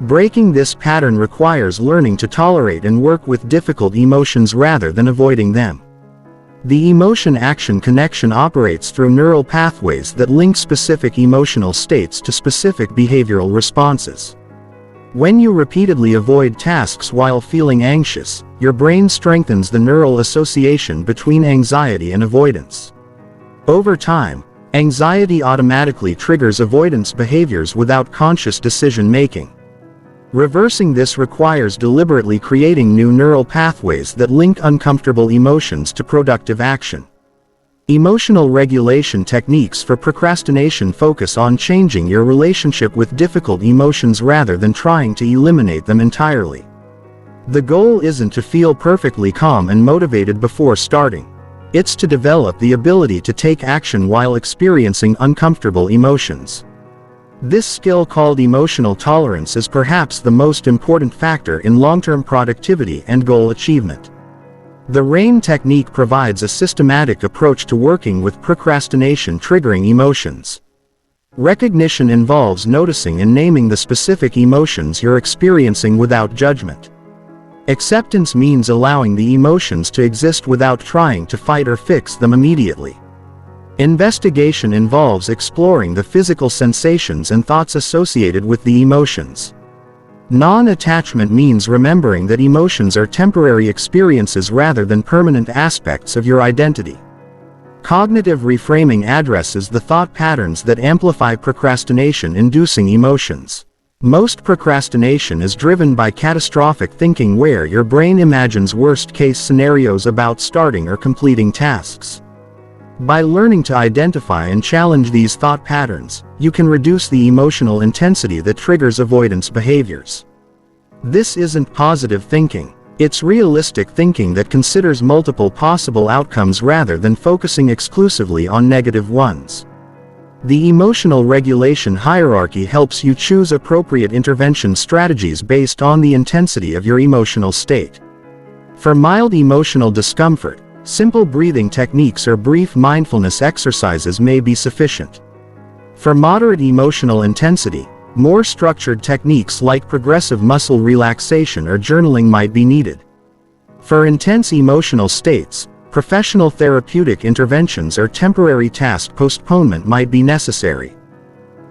Breaking this pattern requires learning to tolerate and work with difficult emotions rather than avoiding them. The emotion-action connection operates through neural pathways that link specific emotional states to specific behavioral responses. When you repeatedly avoid tasks while feeling anxious, your brain strengthens the neural association between anxiety and avoidance. Over time, anxiety automatically triggers avoidance behaviors without conscious decision-making. Reversing this requires deliberately creating new neural pathways that link uncomfortable emotions to productive action. Emotional regulation techniques for procrastination focus on changing your relationship with difficult emotions rather than trying to eliminate them entirely. The goal isn't to feel perfectly calm and motivated before starting. It's to develop the ability to take action while experiencing uncomfortable emotions. This skill, called emotional tolerance, is perhaps the most important factor in long-term productivity and goal achievement. The RAIN technique provides a systematic approach to working with procrastination triggering emotions. Recognition involves noticing and naming the specific emotions you're experiencing without judgment. Acceptance means allowing the emotions to exist without trying to fight or fix them immediately. Investigation involves exploring the physical sensations and thoughts associated with the emotions. Non-attachment means remembering that emotions are temporary experiences rather than permanent aspects of your identity. Cognitive reframing addresses the thought patterns that amplify procrastination-inducing emotions. Most procrastination is driven by catastrophic thinking, where your brain imagines worst-case scenarios about starting or completing tasks. By learning to identify and challenge these thought patterns, you can reduce the emotional intensity that triggers avoidance behaviors. This isn't positive thinking. It's realistic thinking that considers multiple possible outcomes rather than focusing exclusively on negative ones. The emotional regulation hierarchy helps you choose appropriate intervention strategies based on the intensity of your emotional state. For mild emotional discomfort, simple breathing techniques or brief mindfulness exercises may be sufficient. For moderate emotional intensity, more structured techniques like progressive muscle relaxation or journaling might be needed. For intense emotional states, Professional therapeutic interventions or temporary task postponement might be necessary.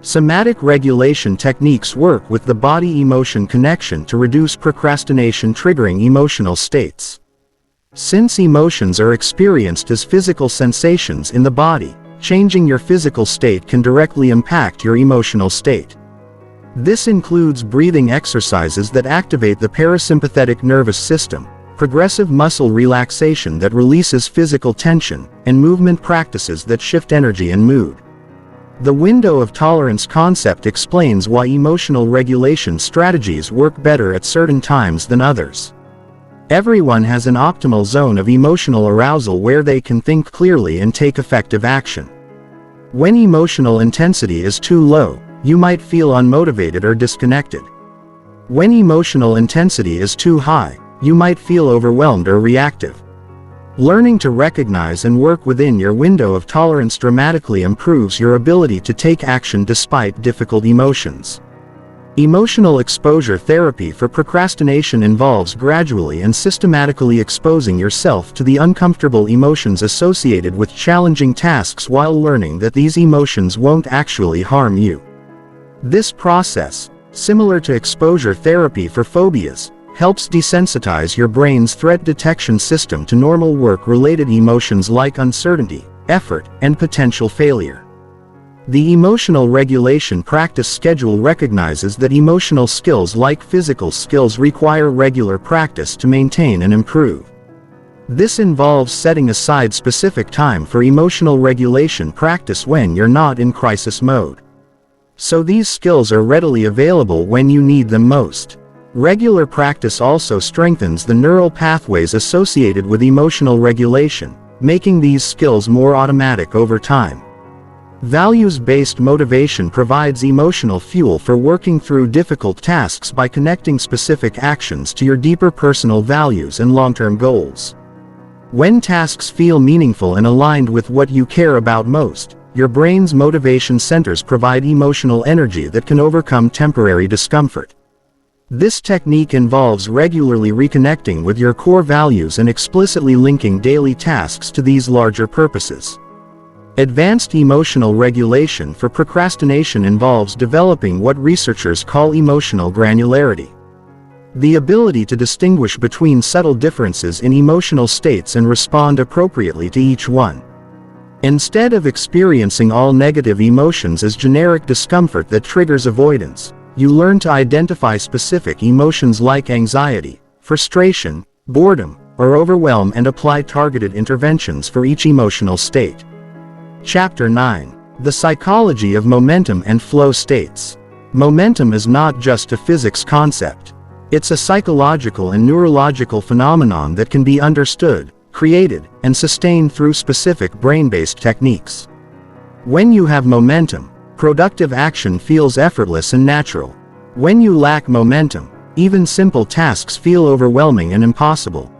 Somatic regulation techniques work with the body-emotion connection to reduce procrastination triggering emotional states. Since emotions are experienced as physical sensations in the body, changing your physical state can directly impact your emotional state. This includes breathing exercises that activate the parasympathetic nervous system, progressive muscle relaxation that releases physical tension, and movement practices that shift energy and mood. The window of tolerance concept explains why emotional regulation strategies work better at certain times than others. Everyone has an optimal zone of emotional arousal where they can think clearly and take effective action. When emotional intensity is too low, you might feel unmotivated or disconnected. When emotional intensity is too high, you might feel overwhelmed or reactive. Learning to recognize and work within your window of tolerance dramatically improves your ability to take action despite difficult emotions. Emotional exposure therapy for procrastination involves gradually and systematically exposing yourself to the uncomfortable emotions associated with challenging tasks while learning that these emotions won't actually harm you. This process, similar to exposure therapy for phobias, helps desensitize your brain's threat detection system to normal work-related emotions like uncertainty, effort, and potential failure. The emotional regulation practice schedule recognizes that emotional skills like physical skills require regular practice to maintain and improve. This involves setting aside specific time for emotional regulation practice when you're not in crisis mode. So these skills are readily available when you need them most. Regular practice also strengthens the neural pathways associated with emotional regulation, making these skills more automatic over time. Values-based motivation provides emotional fuel for working through difficult tasks by connecting specific actions to your deeper personal values and long-term goals. When tasks feel meaningful and aligned with what you care about most, your brain's motivation centers provide emotional energy that can overcome temporary discomfort. This technique involves regularly reconnecting with your core values and explicitly linking daily tasks to these larger purposes. Advanced emotional regulation for procrastination involves developing what researchers call emotional granularity. The ability to distinguish between subtle differences in emotional states and respond appropriately to each one. Instead of experiencing all negative emotions as generic discomfort that triggers avoidance, you learn to identify specific emotions like anxiety, frustration, boredom, or overwhelm and apply targeted interventions for each emotional state. Chapter 9. The Psychology of Momentum and Flow States. Momentum is not just a physics concept. It's a psychological and neurological phenomenon that can be understood, created, and sustained through specific brain-based techniques. When you have momentum, productive action feels effortless and natural. When you lack momentum, even simple tasks feel overwhelming and impossible.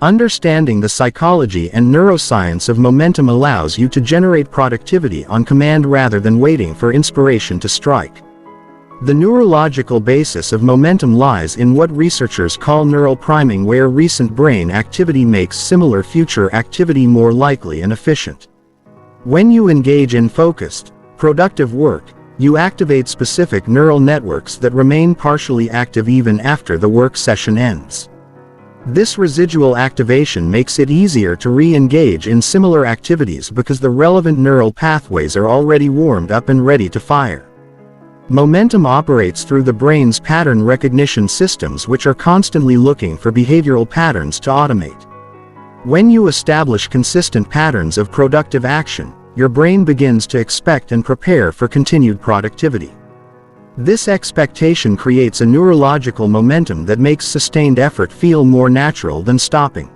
Understanding the psychology and neuroscience of momentum allows you to generate productivity on command rather than waiting for inspiration to strike. The neurological basis of momentum lies in what researchers call neural priming, where recent brain activity makes similar future activity more likely and efficient. When you engage in focused, productive work, you activate specific neural networks that remain partially active even after the work session ends. This residual activation makes it easier to re-engage in similar activities because the relevant neural pathways are already warmed up and ready to fire. Momentum operates through the brain's pattern recognition systems, which are constantly looking for behavioral patterns to automate. When you establish consistent patterns of productive action, your brain begins to expect and prepare for continued productivity. This expectation creates a neurological momentum that makes sustained effort feel more natural than stopping.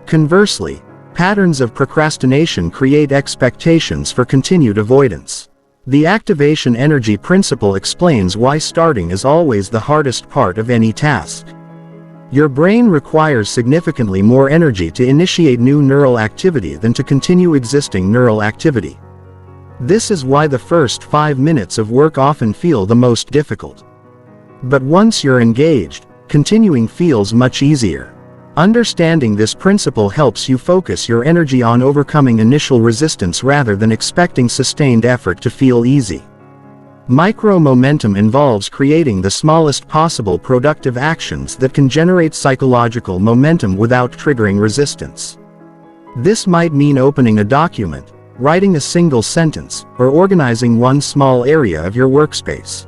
Conversely, patterns of procrastination create expectations for continued avoidance. The activation energy principle explains why starting is always the hardest part of any task. Your brain requires significantly more energy to initiate new neural activity than to continue existing neural activity. This is why the first 5 minutes of work often feel the most difficult. But once you're engaged, continuing feels much easier. Understanding this principle helps you focus your energy on overcoming initial resistance rather than expecting sustained effort to feel easy. Micro-momentum involves creating the smallest possible productive actions that can generate psychological momentum without triggering resistance. This might mean opening a document, writing a single sentence, or organizing one small area of your workspace.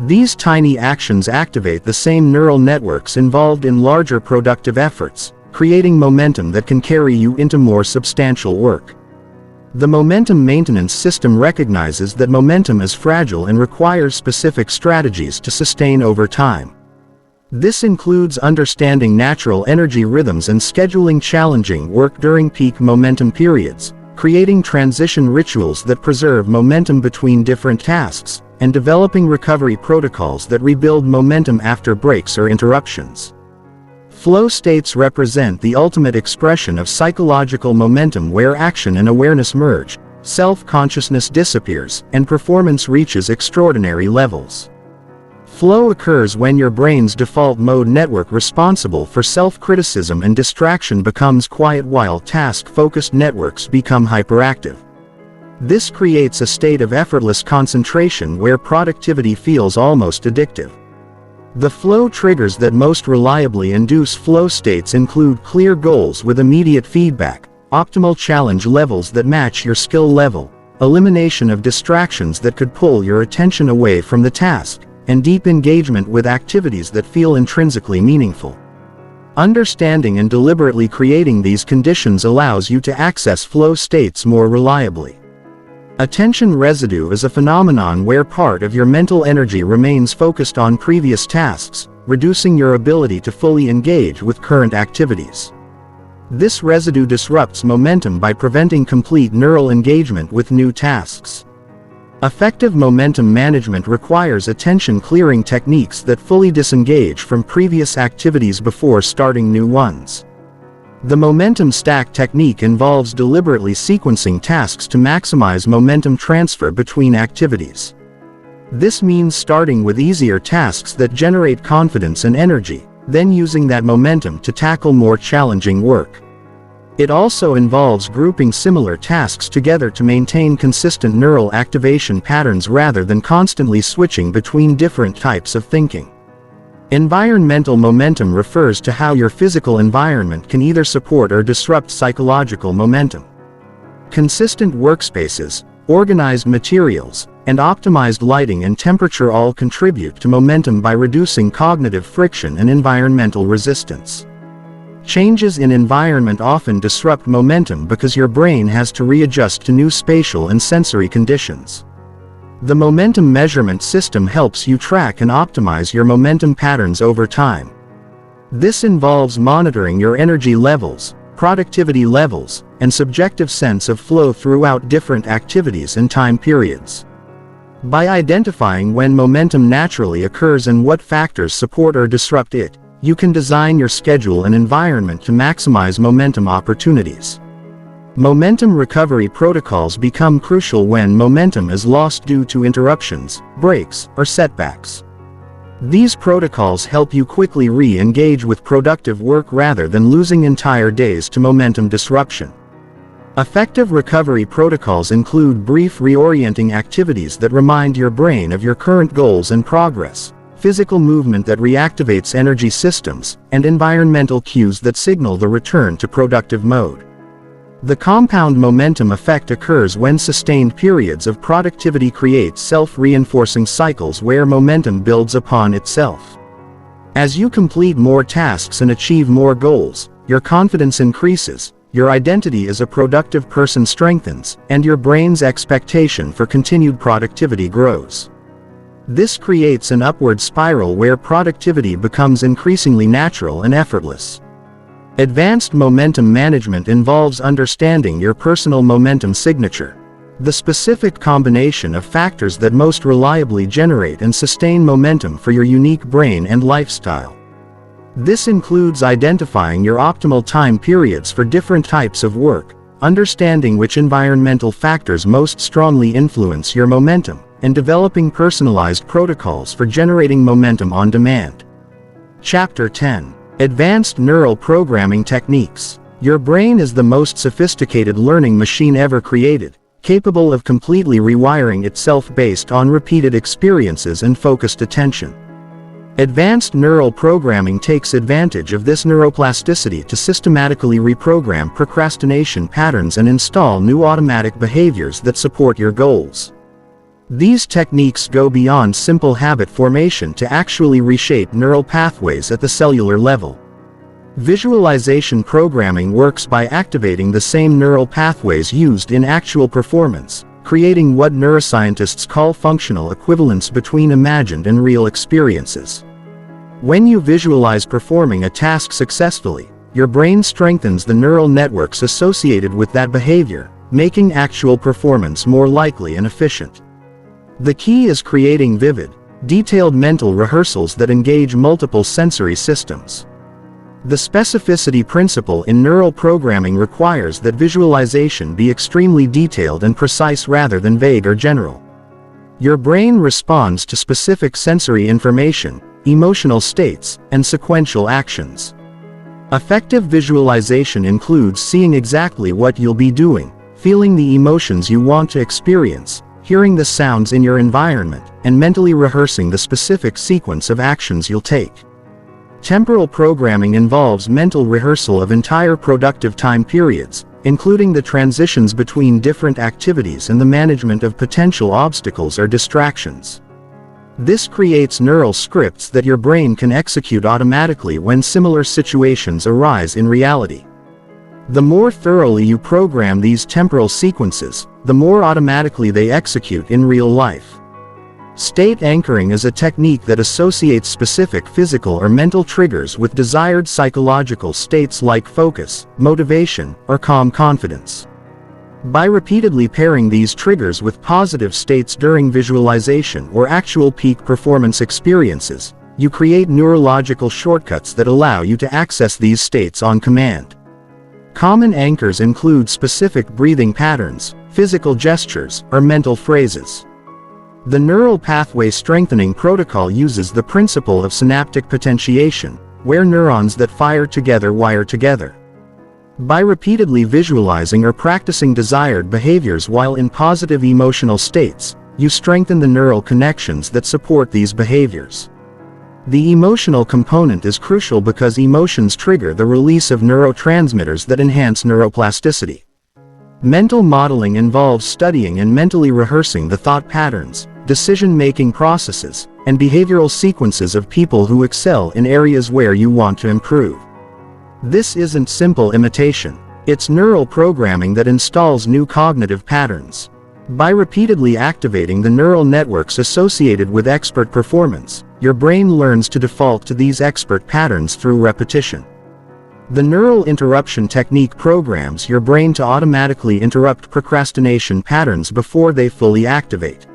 These tiny actions activate the same neural networks involved in larger productive efforts, creating momentum that can carry you into more substantial work. The momentum maintenance system recognizes that momentum is fragile and requires specific strategies to sustain over time. This includes understanding natural energy rhythms and scheduling challenging work during peak momentum periods, creating transition rituals that preserve momentum between different tasks, and developing recovery protocols that rebuild momentum after breaks or interruptions. Flow states represent the ultimate expression of psychological momentum, where action and awareness merge, self-consciousness disappears, and performance reaches extraordinary levels. Flow occurs when your brain's default mode network responsible for self-criticism and distraction becomes quiet while task-focused networks become hyperactive. This creates a state of effortless concentration where productivity feels almost addictive. The flow triggers that most reliably induce flow states include clear goals with immediate feedback, optimal challenge levels that match your skill level, elimination of distractions that could pull your attention away from the task, and deep engagement with activities that feel intrinsically meaningful. Understanding and deliberately creating these conditions allows you to access flow states more reliably. Attention residue is a phenomenon where part of your mental energy remains focused on previous tasks, reducing your ability to fully engage with current activities. This residue disrupts momentum by preventing complete neural engagement with new tasks. Effective momentum management requires attention-clearing techniques that fully disengage from previous activities before starting new ones. The momentum stack technique involves deliberately sequencing tasks to maximize momentum transfer between activities. This means starting with easier tasks that generate confidence and energy, then using that momentum to tackle more challenging work. It also involves grouping similar tasks together to maintain consistent neural activation patterns rather than constantly switching between different types of thinking. Environmental momentum refers to how your physical environment can either support or disrupt psychological momentum. Consistent workspaces, organized materials, and optimized lighting and temperature all contribute to momentum by reducing cognitive friction and environmental resistance. Changes in environment often disrupt momentum because your brain has to readjust to new spatial and sensory conditions. The momentum measurement system helps you track and optimize your momentum patterns over time. This involves monitoring your energy levels, productivity levels, and subjective sense of flow throughout different activities and time periods. By identifying when momentum naturally occurs and what factors support or disrupt it, you can design your schedule and environment to maximize momentum opportunities. Momentum recovery protocols become crucial when momentum is lost due to interruptions, breaks, or setbacks. These protocols help you quickly re-engage with productive work rather than losing entire days to momentum disruption. Effective recovery protocols include brief reorienting activities that remind your brain of your current goals and progress, physical movement that reactivates energy systems, and environmental cues that signal the return to productive mode. The compound momentum effect occurs when sustained periods of productivity create self-reinforcing cycles where momentum builds upon itself. As you complete more tasks and achieve more goals, your confidence increases, your identity as a productive person strengthens, and your brain's expectation for continued productivity grows. This creates an upward spiral where productivity becomes increasingly natural and effortless. Advanced momentum management involves understanding your personal momentum signature, the specific combination of factors that most reliably generate and sustain momentum for your unique brain and lifestyle. This includes identifying your optimal time periods for different types of work, understanding which environmental factors most strongly influence your momentum, and developing personalized protocols for generating momentum on demand. Chapter 10. Advanced neural programming techniques. Your brain is the most sophisticated learning machine ever created, capable of completely rewiring itself based on repeated experiences and focused attention. Advanced neural programming takes advantage of this neuroplasticity to systematically reprogram procrastination patterns and install new automatic behaviors that support your goals. These techniques go beyond simple habit formation to actually reshape neural pathways at the cellular level. Visualization programming works by activating the same neural pathways used in actual performance, creating what neuroscientists call functional equivalence between imagined and real experiences. When you visualize performing a task successfully, your brain strengthens the neural networks associated with that behavior, making actual performance more likely and efficient. The key is creating vivid, detailed mental rehearsals that engage multiple sensory systems. The specificity principle in neural programming requires that visualization be extremely detailed and precise rather than vague or general. Your brain responds to specific sensory information, emotional states, and sequential actions. Effective visualization includes seeing exactly what you'll be doing, feeling the emotions you want to experience, hearing the sounds in your environment, and mentally rehearsing the specific sequence of actions you'll take. Temporal programming involves mental rehearsal of entire productive time periods, including the transitions between different activities and the management of potential obstacles or distractions. This creates neural scripts that your brain can execute automatically when similar situations arise in reality. The more thoroughly you program these temporal sequences, the more automatically they execute in real life. State anchoring is a technique that associates specific physical or mental triggers with desired psychological states like focus, motivation, or calm confidence. By repeatedly pairing these triggers with positive states during visualization or actual peak performance experiences, you create neurological shortcuts that allow you to access these states on command. Common anchors include specific breathing patterns, physical gestures, or mental phrases. The neural pathway strengthening protocol uses the principle of synaptic potentiation, where neurons that fire together wire together. By repeatedly visualizing or practicing desired behaviors while in positive emotional states, you strengthen the neural connections that support these behaviors. The emotional component is crucial because emotions trigger the release of neurotransmitters that enhance neuroplasticity. Mental modeling involves studying and mentally rehearsing the thought patterns, decision-making processes, and behavioral sequences of people who excel in areas where you want to improve. This isn't simple imitation, it's neural programming that installs new cognitive patterns. By repeatedly activating the neural networks associated with expert performance, your brain learns to default to these expert patterns through repetition. The neural interruption technique programs your brain to automatically interrupt procrastination patterns before they fully activate.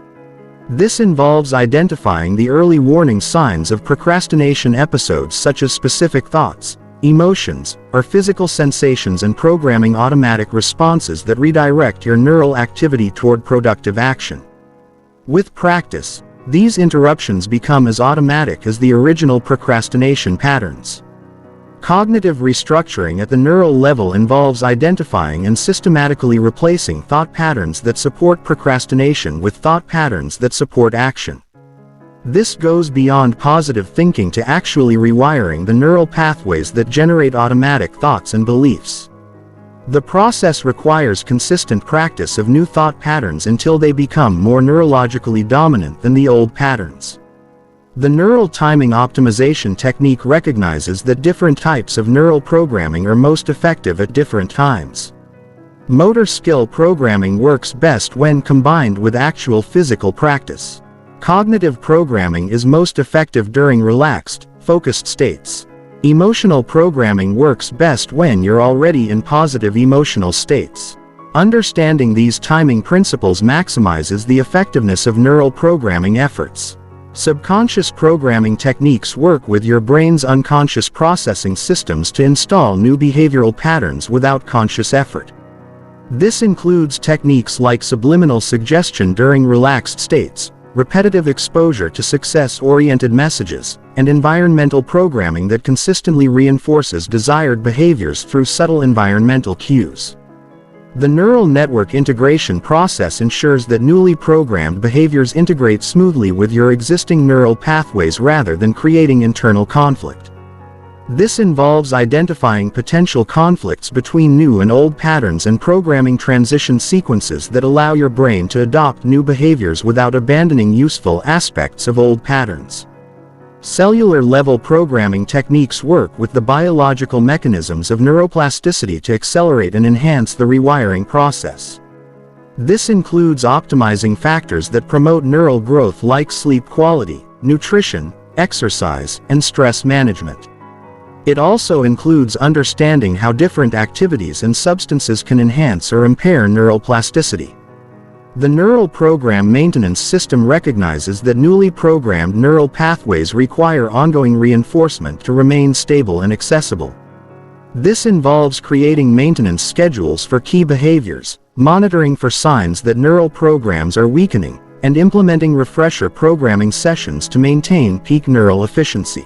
This involves identifying the early warning signs of procrastination episodes such as specific thoughts, emotions, or physical sensations and programming automatic responses that redirect your neural activity toward productive action. With practice, these interruptions become as automatic as the original procrastination patterns. Cognitive restructuring at the neural level involves identifying and systematically replacing thought patterns that support procrastination with thought patterns that support action. This goes beyond positive thinking to actually rewiring the neural pathways that generate automatic thoughts and beliefs. The process requires consistent practice of new thought patterns until they become more neurologically dominant than the old patterns. The neural timing optimization technique recognizes that different types of neural programming are most effective at different times. Motor skill programming works best when combined with actual physical practice. Cognitive programming is most effective during relaxed, focused states. Emotional programming works best when you're already in positive emotional states. Understanding these timing principles maximizes the effectiveness of neural programming efforts. Subconscious programming techniques work with your brain's unconscious processing systems to install new behavioral patterns without conscious effort. This includes techniques like subliminal suggestion during relaxed states, repetitive exposure to success-oriented messages, and environmental programming that consistently reinforces desired behaviors through subtle environmental cues. The neural network integration process ensures that newly programmed behaviors integrate smoothly with your existing neural pathways rather than creating internal conflict. This involves identifying potential conflicts between new and old patterns and programming transition sequences that allow your brain to adopt new behaviors without abandoning useful aspects of old patterns. Cellular-level programming techniques work with the biological mechanisms of neuroplasticity to accelerate and enhance the rewiring process. This includes optimizing factors that promote neural growth like sleep quality, nutrition, exercise, and stress management. It also includes understanding how different activities and substances can enhance or impair neural plasticity. The Neural Program Maintenance System recognizes that newly programmed neural pathways require ongoing reinforcement to remain stable and accessible. This involves creating maintenance schedules for key behaviors, monitoring for signs that neural programs are weakening, and implementing refresher programming sessions to maintain peak neural efficiency.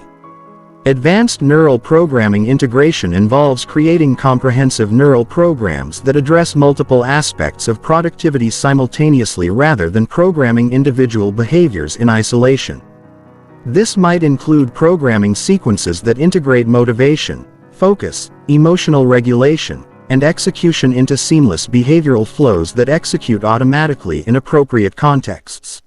Advanced neural programming integration involves creating comprehensive neural programs that address multiple aspects of productivity simultaneously rather than programming individual behaviors in isolation. This might include programming sequences that integrate motivation, focus, emotional regulation, and execution into seamless behavioral flows that execute automatically in appropriate contexts.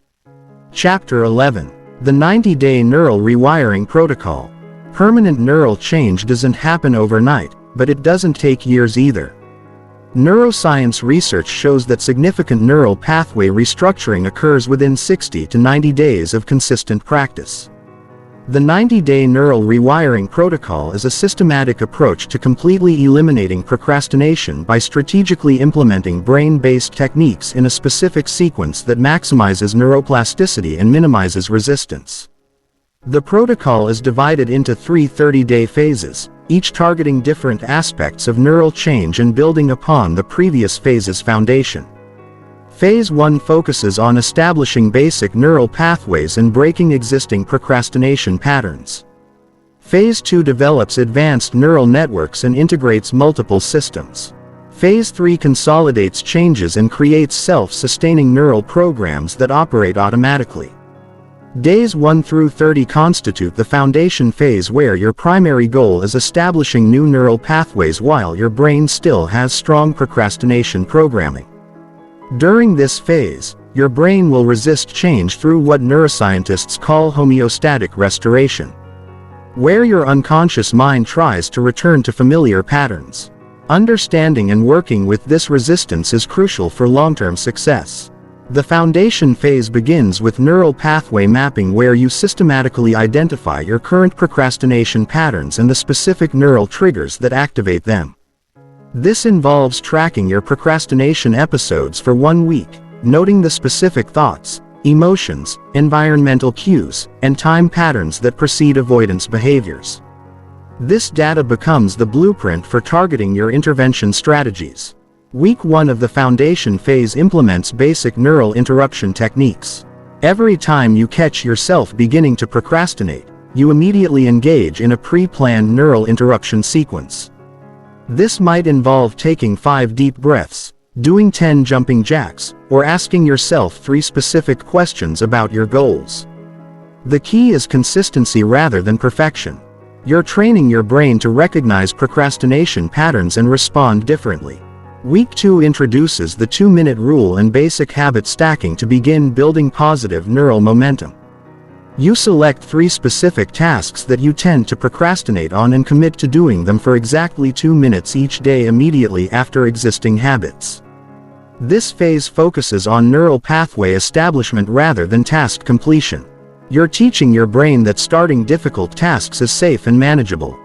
Chapter 11. The 90-Day Neural Rewiring Protocol. Permanent neural change doesn't happen overnight, but it doesn't take years either. Neuroscience research shows that significant neural pathway restructuring occurs within 60 to 90 days of consistent practice. The 90-Day Neural Rewiring Protocol is a systematic approach to completely eliminating procrastination by strategically implementing brain-based techniques in a specific sequence that maximizes neuroplasticity and minimizes resistance. The protocol is divided into 3 30-day phases, each targeting different aspects of neural change and building upon the previous phase's foundation. Phase 1 focuses on establishing basic neural pathways and breaking existing procrastination patterns. Phase 2 develops advanced neural networks and integrates multiple systems. Phase 3 consolidates changes and creates self-sustaining neural programs that operate automatically. Days 1 through 30 constitute the foundation phase, where your primary goal is establishing new neural pathways while your brain still has strong procrastination programming. During this phase, your brain will resist change through what neuroscientists call homeostatic restoration, where your unconscious mind tries to return to familiar patterns. Understanding and working with this resistance is crucial for long-term success. The foundation phase begins with neural pathway mapping, where you systematically identify your current procrastination patterns and the specific neural triggers that activate them. This involves tracking your procrastination episodes for 1 week, noting the specific thoughts, emotions, environmental cues, and time patterns that precede avoidance behaviors. This data becomes the blueprint for targeting your intervention strategies. Week 1 of the foundation phase implements basic neural interruption techniques. Every time you catch yourself beginning to procrastinate, you immediately engage in a pre-planned neural interruption sequence. This might involve taking 5 deep breaths, doing 10 jumping jacks, or asking yourself 3 specific questions about your goals. The key is consistency rather than perfection. You're training your brain to recognize procrastination patterns and respond differently. Week 2 introduces the 2-minute rule and basic habit stacking to begin building positive neural momentum. You select 3 specific tasks that you tend to procrastinate on and commit to doing them for exactly 2 minutes each day immediately after existing habits. This phase focuses on neural pathway establishment rather than task completion. You're teaching your brain that starting difficult tasks is safe and manageable.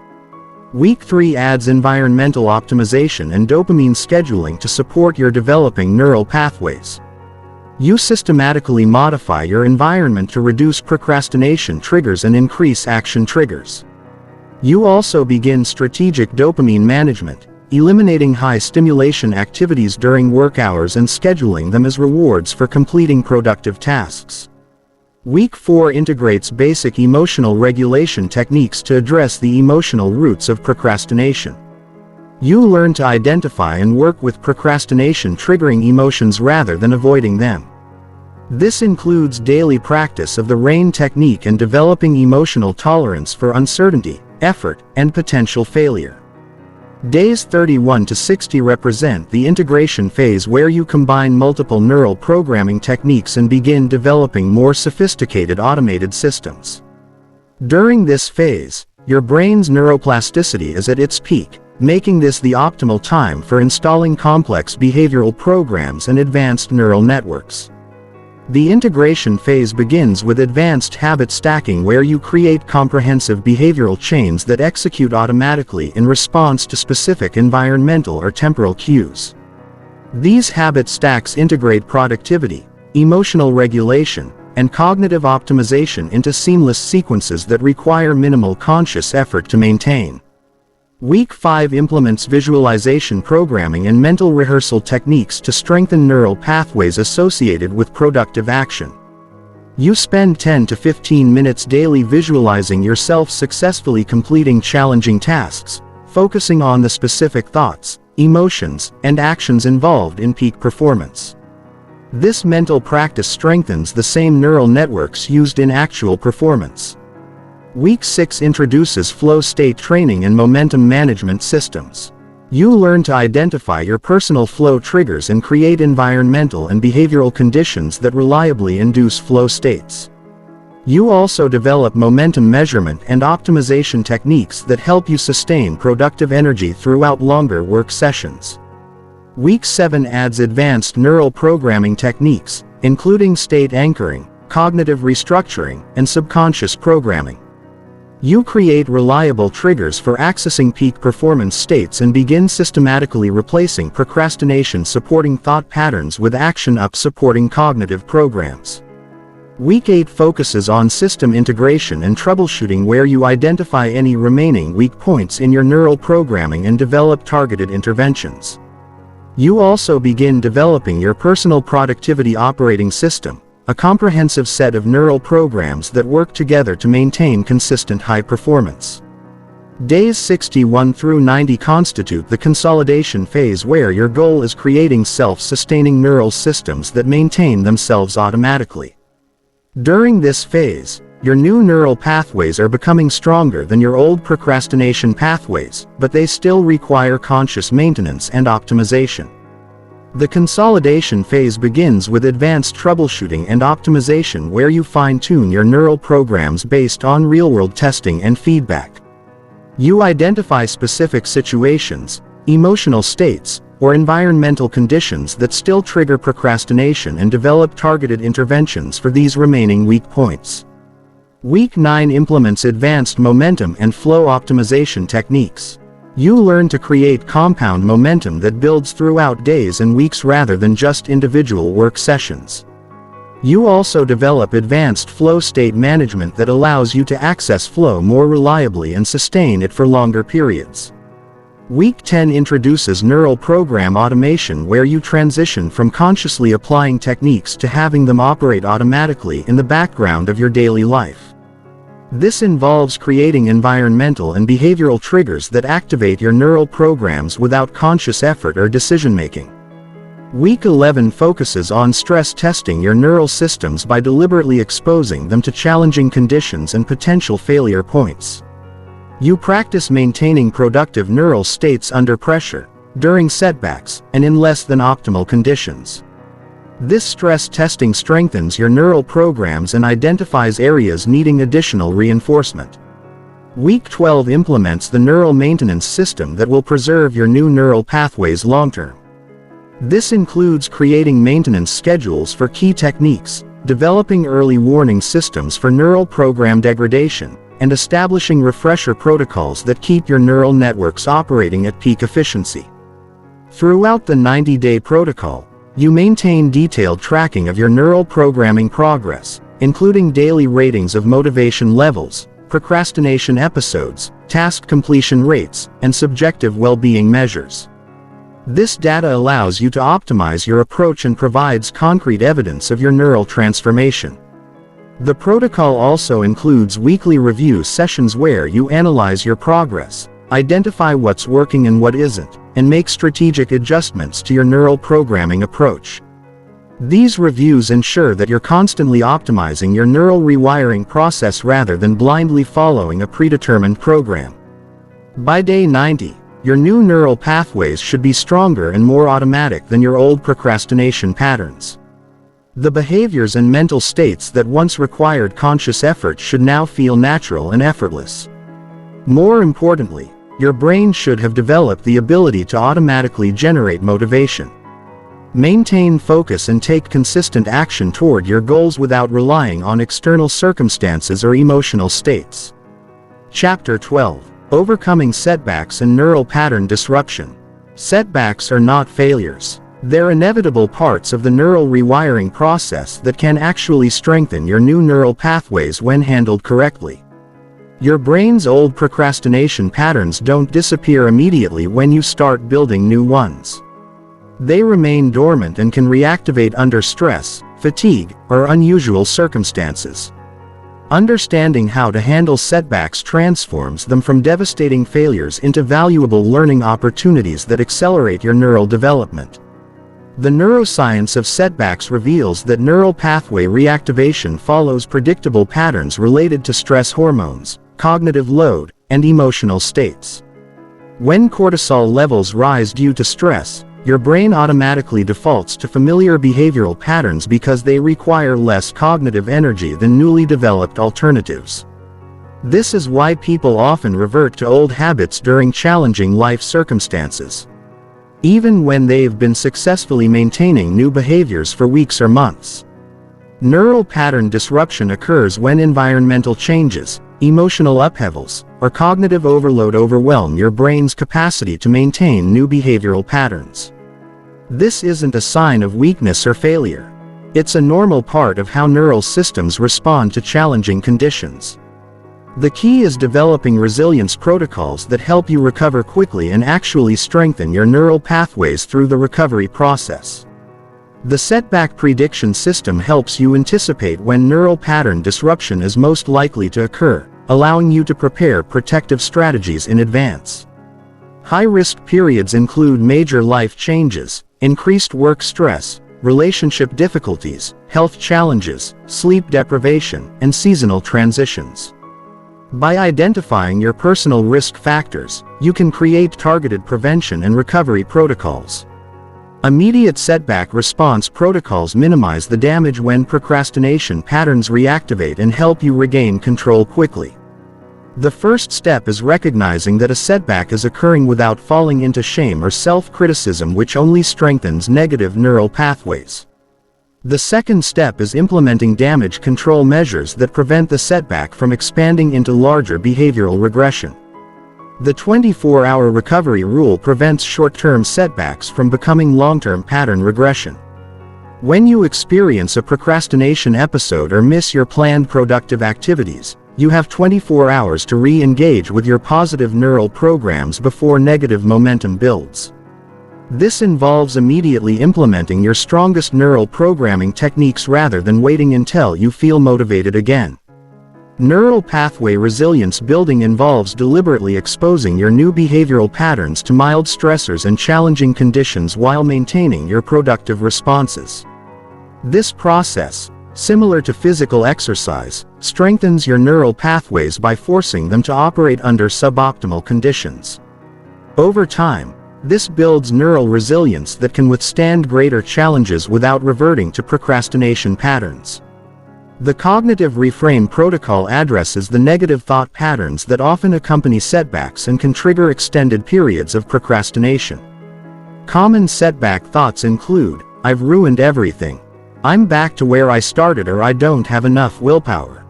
Week 3 adds environmental optimization and dopamine scheduling to support your developing neural pathways. You systematically modify your environment to reduce procrastination triggers and increase action triggers. You also begin strategic dopamine management, eliminating high-stimulation activities during work hours and scheduling them as rewards for completing productive tasks. Week 4 integrates basic emotional regulation techniques to address the emotional roots of procrastination. You learn to identify and work with procrastination triggering emotions rather than avoiding them. This includes daily practice of the RAIN technique and developing emotional tolerance for uncertainty, effort, and potential failure. Days 31 to 60 represent the integration phase where you combine multiple neural programming techniques and begin developing more sophisticated automated systems. During this phase, your brain's neuroplasticity is at its peak, making this the optimal time for installing complex behavioral programs and advanced neural networks. The integration phase begins with advanced habit stacking, where you create comprehensive behavioral chains that execute automatically in response to specific environmental or temporal cues. These habit stacks integrate productivity, emotional regulation, and cognitive optimization into seamless sequences that require minimal conscious effort to maintain. Week 5 implements visualization programming and mental rehearsal techniques to strengthen neural pathways associated with productive action. You spend 10 to 15 minutes daily visualizing yourself successfully completing challenging tasks, focusing on the specific thoughts, emotions, and actions involved in peak performance. This mental practice strengthens the same neural networks used in actual performance. Week 6 introduces flow state training and momentum management systems. You learn to identify your personal flow triggers and create environmental and behavioral conditions that reliably induce flow states. You also develop momentum measurement and optimization techniques that help you sustain productive energy throughout longer work sessions. Week 7 adds advanced neural programming techniques, including state anchoring, cognitive restructuring, and subconscious programming. You create reliable triggers for accessing peak performance states and begin systematically replacing procrastination supporting thought patterns with action up supporting cognitive programs. Week 8 focuses on system integration and troubleshooting, where you identify any remaining weak points in your neural programming and develop targeted interventions. You also begin developing your personal productivity operating system, a comprehensive set of neural programs that work together to maintain consistent high performance. Days 61 through 90 constitute the consolidation phase, where your goal is creating self-sustaining neural systems that maintain themselves automatically. During this phase, your new neural pathways are becoming stronger than your old procrastination pathways, but they still require conscious maintenance and optimization. The consolidation phase begins with advanced troubleshooting and optimization, where you fine-tune your neural programs based on real-world testing and feedback. You identify specific situations, emotional states, or environmental conditions that still trigger procrastination and develop targeted interventions for these remaining weak points. Week 9 implements advanced momentum and flow optimization techniques. You learn to create compound momentum that builds throughout days and weeks rather than just individual work sessions. You also develop advanced flow state management that allows you to access flow more reliably and sustain it for longer periods. Week 10 introduces neural program automation, where you transition from consciously applying techniques to having them operate automatically in the background of your daily life. This involves creating environmental and behavioral triggers that activate your neural programs without conscious effort or decision-making. Week 11 focuses on stress testing your neural systems by deliberately exposing them to challenging conditions and potential failure points. You practice maintaining productive neural states under pressure, during setbacks, and in less than optimal conditions. This stress testing strengthens your neural programs and identifies areas needing additional reinforcement. Week 12 implements the neural maintenance system that will preserve your new neural pathways long-term. This includes creating maintenance schedules for key techniques, developing early warning systems for neural program degradation, and establishing refresher protocols that keep your neural networks operating at peak efficiency. Throughout the 90-day protocol, you maintain detailed tracking of your neural programming progress, including daily ratings of motivation levels, procrastination episodes, task completion rates, and subjective well-being measures. This data allows you to optimize your approach and provides concrete evidence of your neural transformation. The protocol also includes weekly review sessions where you analyze your progress, identify what's working and what isn't, and make strategic adjustments to your neural programming approach. These reviews ensure that you're constantly optimizing your neural rewiring process rather than blindly following a predetermined program. By day 90, your new neural pathways should be stronger and more automatic than your old procrastination patterns. The behaviors and mental states that once required conscious effort should now feel natural and effortless. More importantly, your brain should have developed the ability to automatically generate motivation. Maintain focus and take consistent action toward your goals without relying on external circumstances or emotional states. Chapter 12. Overcoming setbacks and neural pattern disruption. Setbacks are not failures. They're inevitable parts of the neural rewiring process that can actually strengthen your new neural pathways when handled correctly. Your brain's old procrastination patterns don't disappear immediately when you start building new ones. They remain dormant and can reactivate under stress, fatigue, or unusual circumstances. Understanding how to handle setbacks transforms them from devastating failures into valuable learning opportunities that accelerate your neural development. The neuroscience of setbacks reveals that neural pathway reactivation follows predictable patterns related to stress hormones, cognitive load, and emotional states. When cortisol levels rise due to stress, your brain automatically defaults to familiar behavioral patterns because they require less cognitive energy than newly developed alternatives. This is why people often revert to old habits during challenging life circumstances, even when they've been successfully maintaining new behaviors for weeks or months. Neural pattern disruption occurs when environmental changes, emotional upheavals, or cognitive overload overwhelm your brain's capacity to maintain new behavioral patterns. This isn't a sign of weakness or failure. It's a normal part of how neural systems respond to challenging conditions. The key is developing resilience protocols that help you recover quickly and actually strengthen your neural pathways through the recovery process. The setback prediction system helps you anticipate when neural pattern disruption is most likely to occur, allowing you to prepare protective strategies in advance. High-risk periods include major life changes, increased work stress, relationship difficulties, health challenges, sleep deprivation, and seasonal transitions. By identifying your personal risk factors, you can create targeted prevention and recovery protocols. Immediate setback response protocols minimize the damage when procrastination patterns reactivate and help you regain control quickly. The first step is recognizing that a setback is occurring without falling into shame or self-criticism, which only strengthens negative neural pathways. The second step is implementing damage control measures that prevent the setback from expanding into larger behavioral regression. The 24-hour recovery rule prevents short-term setbacks from becoming long-term pattern regression. When you experience a procrastination episode or miss your planned productive activities, you have 24 hours to re-engage with your positive neural programs before negative momentum builds. This involves immediately implementing your strongest neural programming techniques rather than waiting until you feel motivated again. Neural pathway resilience building involves deliberately exposing your new behavioral patterns to mild stressors and challenging conditions while maintaining your productive responses. This process, similar to physical exercise, strengthens your neural pathways by forcing them to operate under suboptimal conditions. Over time, this builds neural resilience that can withstand greater challenges without reverting to procrastination patterns. The cognitive reframe protocol addresses the negative thought patterns that often accompany setbacks and can trigger extended periods of procrastination. Common setback thoughts include, "I've ruined everything," "I'm back to where I started," or "I don't have enough willpower."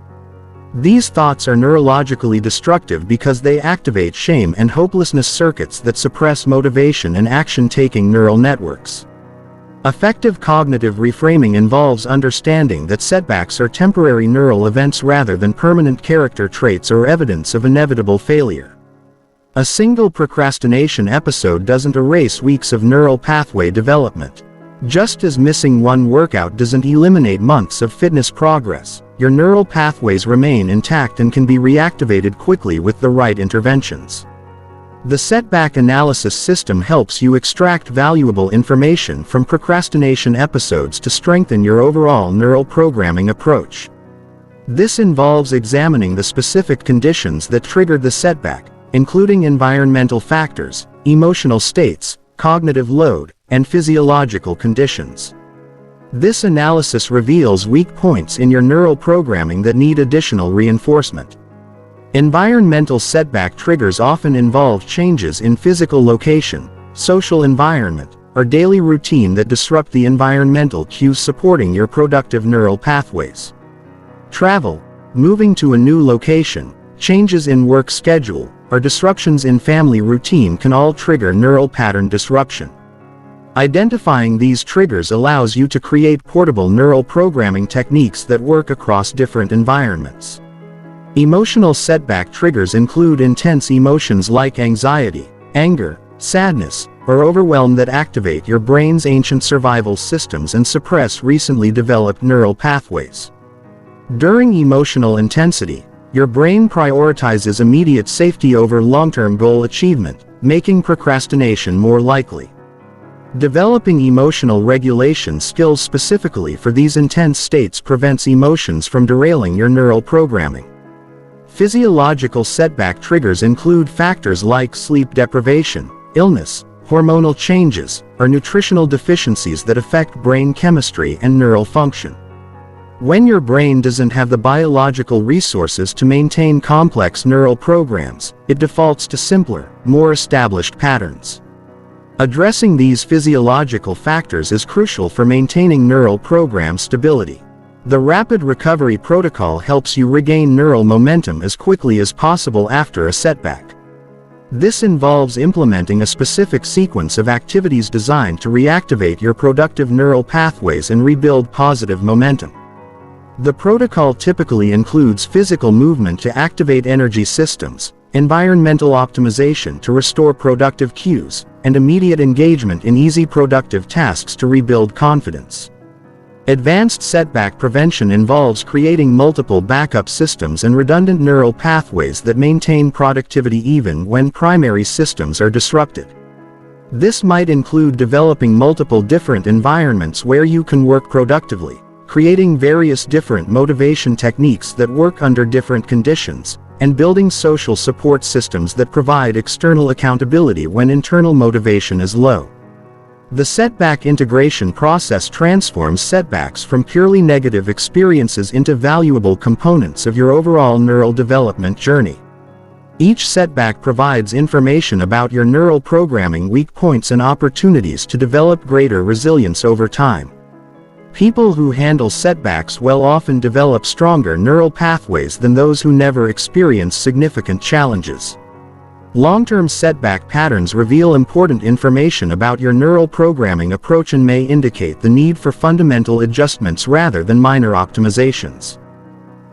These thoughts are neurologically destructive because they activate shame and hopelessness circuits that suppress motivation and action-taking neural networks. Effective cognitive reframing involves understanding that setbacks are temporary neural events rather than permanent character traits or evidence of inevitable failure. A single procrastination episode doesn't erase weeks of neural pathway development. Just as missing one workout doesn't eliminate months of fitness progress, your neural pathways remain intact and can be reactivated quickly with the right interventions. The setback analysis system helps you extract valuable information from procrastination episodes to strengthen your overall neural programming approach. This involves examining the specific conditions that triggered the setback, including environmental factors, emotional states, cognitive load, and physiological conditions. This analysis reveals weak points in your neural programming that need additional reinforcement. Environmental setback triggers often involve changes in physical location, social environment, or daily routine that disrupt the environmental cues supporting your productive neural pathways. Travel, moving to a new location, changes in work schedule, or disruptions in family routine can all trigger neural pattern disruption. Identifying these triggers allows you to create portable neural programming techniques that work across different environments. Emotional setback triggers include intense emotions like anxiety, anger, sadness, or overwhelm that activate your brain's ancient survival systems and suppress recently developed neural pathways. During emotional intensity, your brain prioritizes immediate safety over long-term goal achievement, making procrastination more likely. Developing emotional regulation skills specifically for these intense states prevents emotions from derailing your neural programming. Physiological setback triggers include factors like sleep deprivation, illness, hormonal changes, or nutritional deficiencies that affect brain chemistry and neural function. When your brain doesn't have the biological resources to maintain complex neural programs, it defaults to simpler, more established patterns. Addressing these physiological factors is crucial for maintaining neural program stability. The Rapid Recovery Protocol helps you regain neural momentum as quickly as possible after a setback. This involves implementing a specific sequence of activities designed to reactivate your productive neural pathways and rebuild positive momentum. The protocol typically includes physical movement to activate energy systems, environmental optimization to restore productive cues, and immediate engagement in easy productive tasks to rebuild confidence. Advanced setback prevention involves creating multiple backup systems and redundant neural pathways that maintain productivity even when primary systems are disrupted. This might include developing multiple different environments where you can work productively, creating various different motivation techniques that work under different conditions, and building social support systems that provide external accountability when internal motivation is low. The setback integration process transforms setbacks from purely negative experiences into valuable components of your overall neural development journey. Each setback provides information about your neural programming weak points and opportunities to develop greater resilience over time. People who handle setbacks well often develop stronger neural pathways than those who never experience significant challenges. Long-term setback patterns reveal important information about your neural programming approach and may indicate the need for fundamental adjustments rather than minor optimizations.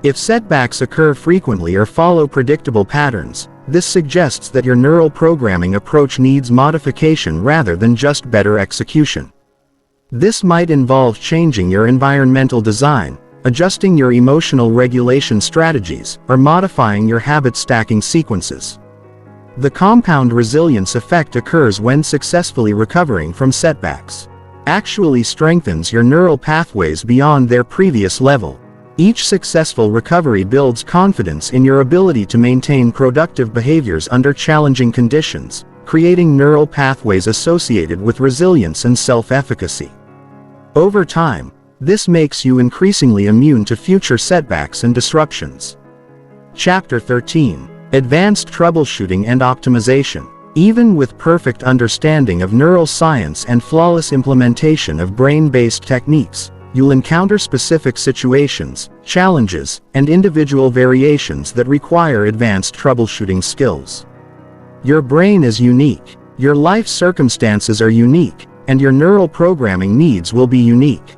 If setbacks occur frequently or follow predictable patterns, this suggests that your neural programming approach needs modification rather than just better execution. This might involve changing your environmental design, adjusting your emotional regulation strategies, or modifying your habit stacking sequences. The compound resilience effect occurs when successfully recovering from setbacks actually strengthens your neural pathways beyond their previous level. Each successful recovery builds confidence in your ability to maintain productive behaviors under challenging conditions, creating neural pathways associated with resilience and self-efficacy. Over time, this makes you increasingly immune to future setbacks and disruptions. Chapter 13. Advanced Troubleshooting and Optimization. Even with perfect understanding of neural science and flawless implementation of brain-based techniques, you'll encounter specific situations, challenges, and individual variations that require advanced troubleshooting skills. Your brain is unique, your life circumstances are unique, and your neural programming needs will be unique.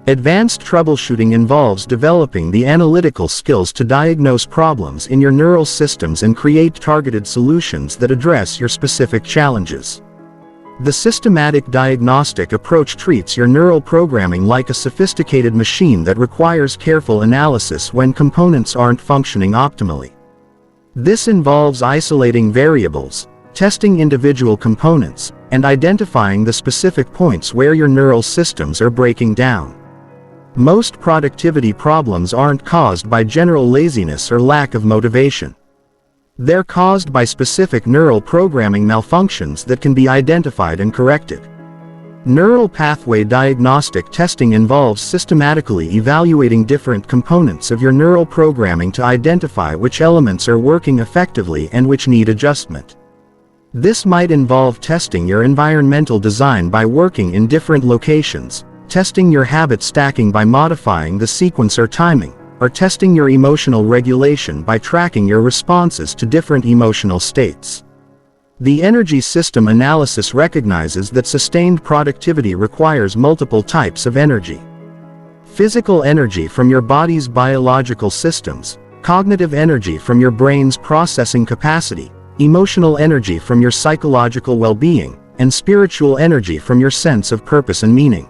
Advanced troubleshooting involves developing the analytical skills to diagnose problems in your neural systems and create targeted solutions that address your specific challenges. The systematic diagnostic approach treats your neural programming like a sophisticated machine that requires careful analysis when components aren't functioning optimally. This involves isolating variables, testing individual components, and identifying the specific points where your neural systems are breaking down. Most productivity problems aren't caused by general laziness or lack of motivation. They're caused by specific neural programming malfunctions that can be identified and corrected. Neural pathway diagnostic testing involves systematically evaluating different components of your neural programming to identify which elements are working effectively and which need adjustment. This might involve testing your environmental design by working in different locations, testing your habit stacking by modifying the sequence or timing, or testing your emotional regulation by tracking your responses to different emotional states. The energy system analysis recognizes that sustained productivity requires multiple types of energy. Physical energy from your body's biological systems, cognitive energy from your brain's processing capacity, emotional energy from your psychological well-being, and spiritual energy from your sense of purpose and meaning.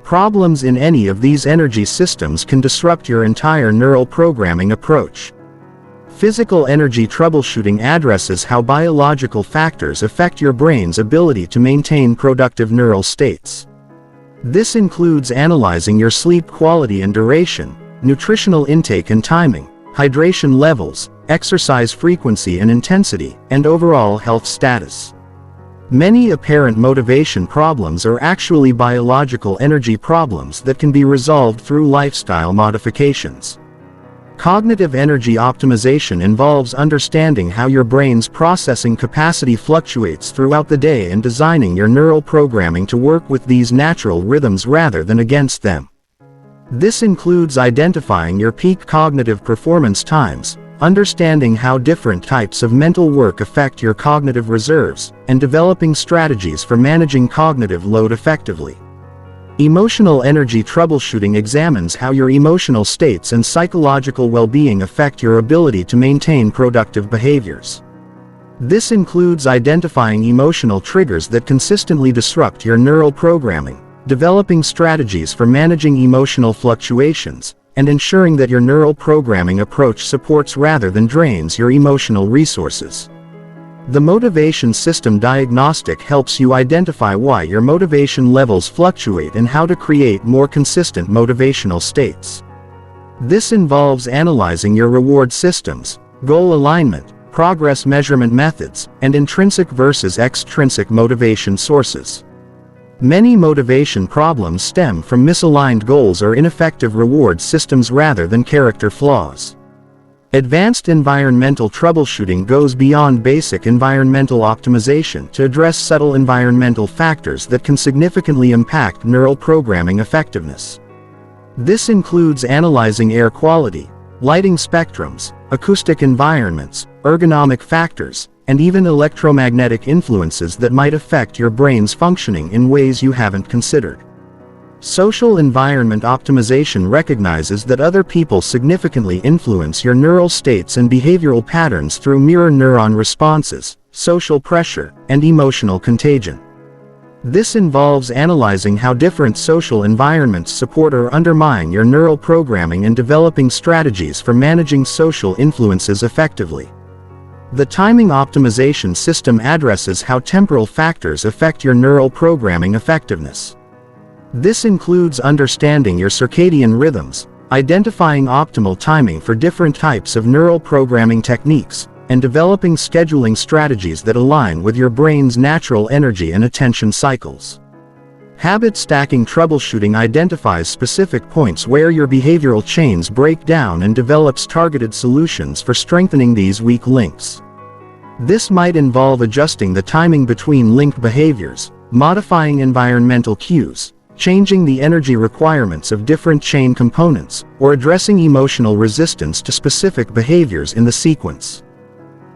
Problems in any of these energy systems can disrupt your entire neural programming approach. Physical energy troubleshooting addresses how biological factors affect your brain's ability to maintain productive neural states. This includes analyzing your sleep quality and duration, nutritional intake and timing, hydration levels, exercise frequency and intensity, and overall health status. Many apparent motivation problems are actually biological energy problems that can be resolved through lifestyle modifications. Cognitive energy optimization involves understanding how your brain's processing capacity fluctuates throughout the day and designing your neural programming to work with these natural rhythms rather than against them. This includes identifying your peak cognitive performance times, understanding how different types of mental work affect your cognitive reserves, and developing strategies for managing cognitive load effectively. Emotional energy troubleshooting examines how your emotional states and psychological well-being affect your ability to maintain productive behaviors. This includes identifying emotional triggers that consistently disrupt your neural programming, developing strategies for managing emotional fluctuations, and ensuring that your neural programming approach supports rather than drains your emotional resources. The motivation system diagnostic helps you identify why your motivation levels fluctuate and how to create more consistent motivational states. This involves analyzing your reward systems, goal alignment, progress measurement methods, and intrinsic versus extrinsic motivation sources. Many motivation problems stem from misaligned goals or ineffective reward systems rather than character flaws. Advanced environmental troubleshooting goes beyond basic environmental optimization to address subtle environmental factors that can significantly impact neural programming effectiveness. This includes analyzing air quality, lighting spectrums, acoustic environments, ergonomic factors, and even electromagnetic influences that might affect your brain's functioning in ways you haven't considered. Social environment optimization recognizes that other people significantly influence your neural states and behavioral patterns through mirror neuron responses, social pressure, and emotional contagion. This involves analyzing how different social environments support or undermine your neural programming and developing strategies for managing social influences effectively. The timing optimization system addresses how temporal factors affect your neural programming effectiveness. This includes understanding your circadian rhythms, identifying optimal timing for different types of neural programming techniques, and developing scheduling strategies that align with your brain's natural energy and attention cycles. Habit stacking troubleshooting identifies specific points where your behavioral chains break down and develops targeted solutions for strengthening these weak links. This might involve adjusting the timing between linked behaviors, modifying environmental cues, changing the energy requirements of different chain components, or addressing emotional resistance to specific behaviors in the sequence.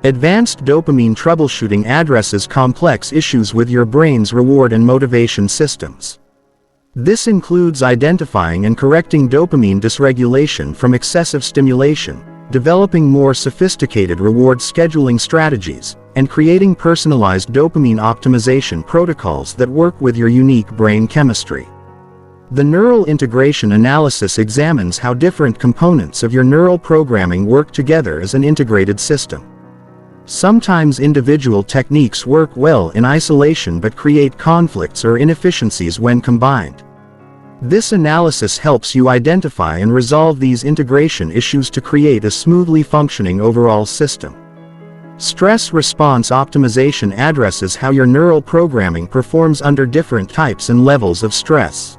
Advanced dopamine troubleshooting addresses complex issues with your brain's reward and motivation systems. This includes identifying and correcting dopamine dysregulation from excessive stimulation, developing more sophisticated reward scheduling strategies, and creating personalized dopamine optimization protocols that work with your unique brain chemistry. The neural integration analysis examines how different components of your neural programming work together as an integrated system. Sometimes individual techniques work well in isolation but create conflicts or inefficiencies when combined. This analysis helps you identify and resolve these integration issues to create a smoothly functioning overall system. Stress response optimization addresses how your neural programming performs under different types and levels of stress.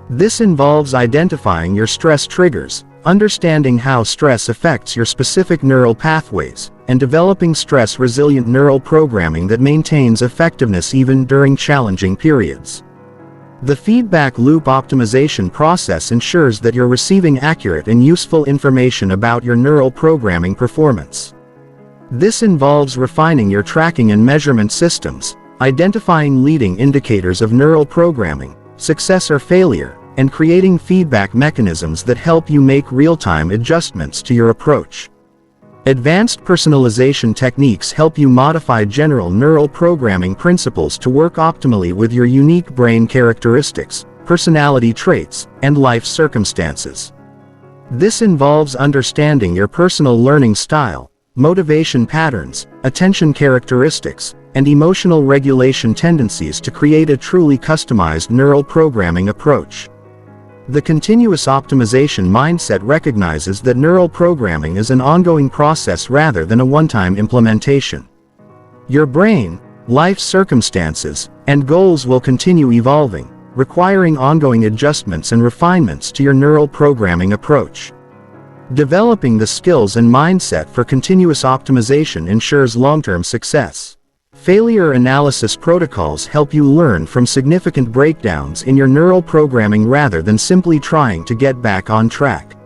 This involves identifying your stress triggers, understanding how stress affects your specific neural pathways, and developing stress-resilient neural programming that maintains effectiveness even during challenging periods. The feedback loop optimization process ensures that you're receiving accurate and useful information about your neural programming performance. This involves refining your tracking and measurement systems, identifying leading indicators of neural programming, success or failure, and creating feedback mechanisms that help you make real-time adjustments to your approach. Advanced personalization techniques help you modify general neural programming principles to work optimally with your unique brain characteristics, personality traits, and life circumstances. This involves understanding your personal learning style, motivation patterns, attention characteristics, and emotional regulation tendencies to create a truly customized neural programming approach. The continuous optimization mindset recognizes that neural programming is an ongoing process rather than a one-time implementation. Your brain, life circumstances, and goals will continue evolving, requiring ongoing adjustments and refinements to your neural programming approach. Developing the skills and mindset for continuous optimization ensures long-term success. Failure analysis protocols help you learn from significant breakdowns in your neural programming rather than simply trying to get back on track.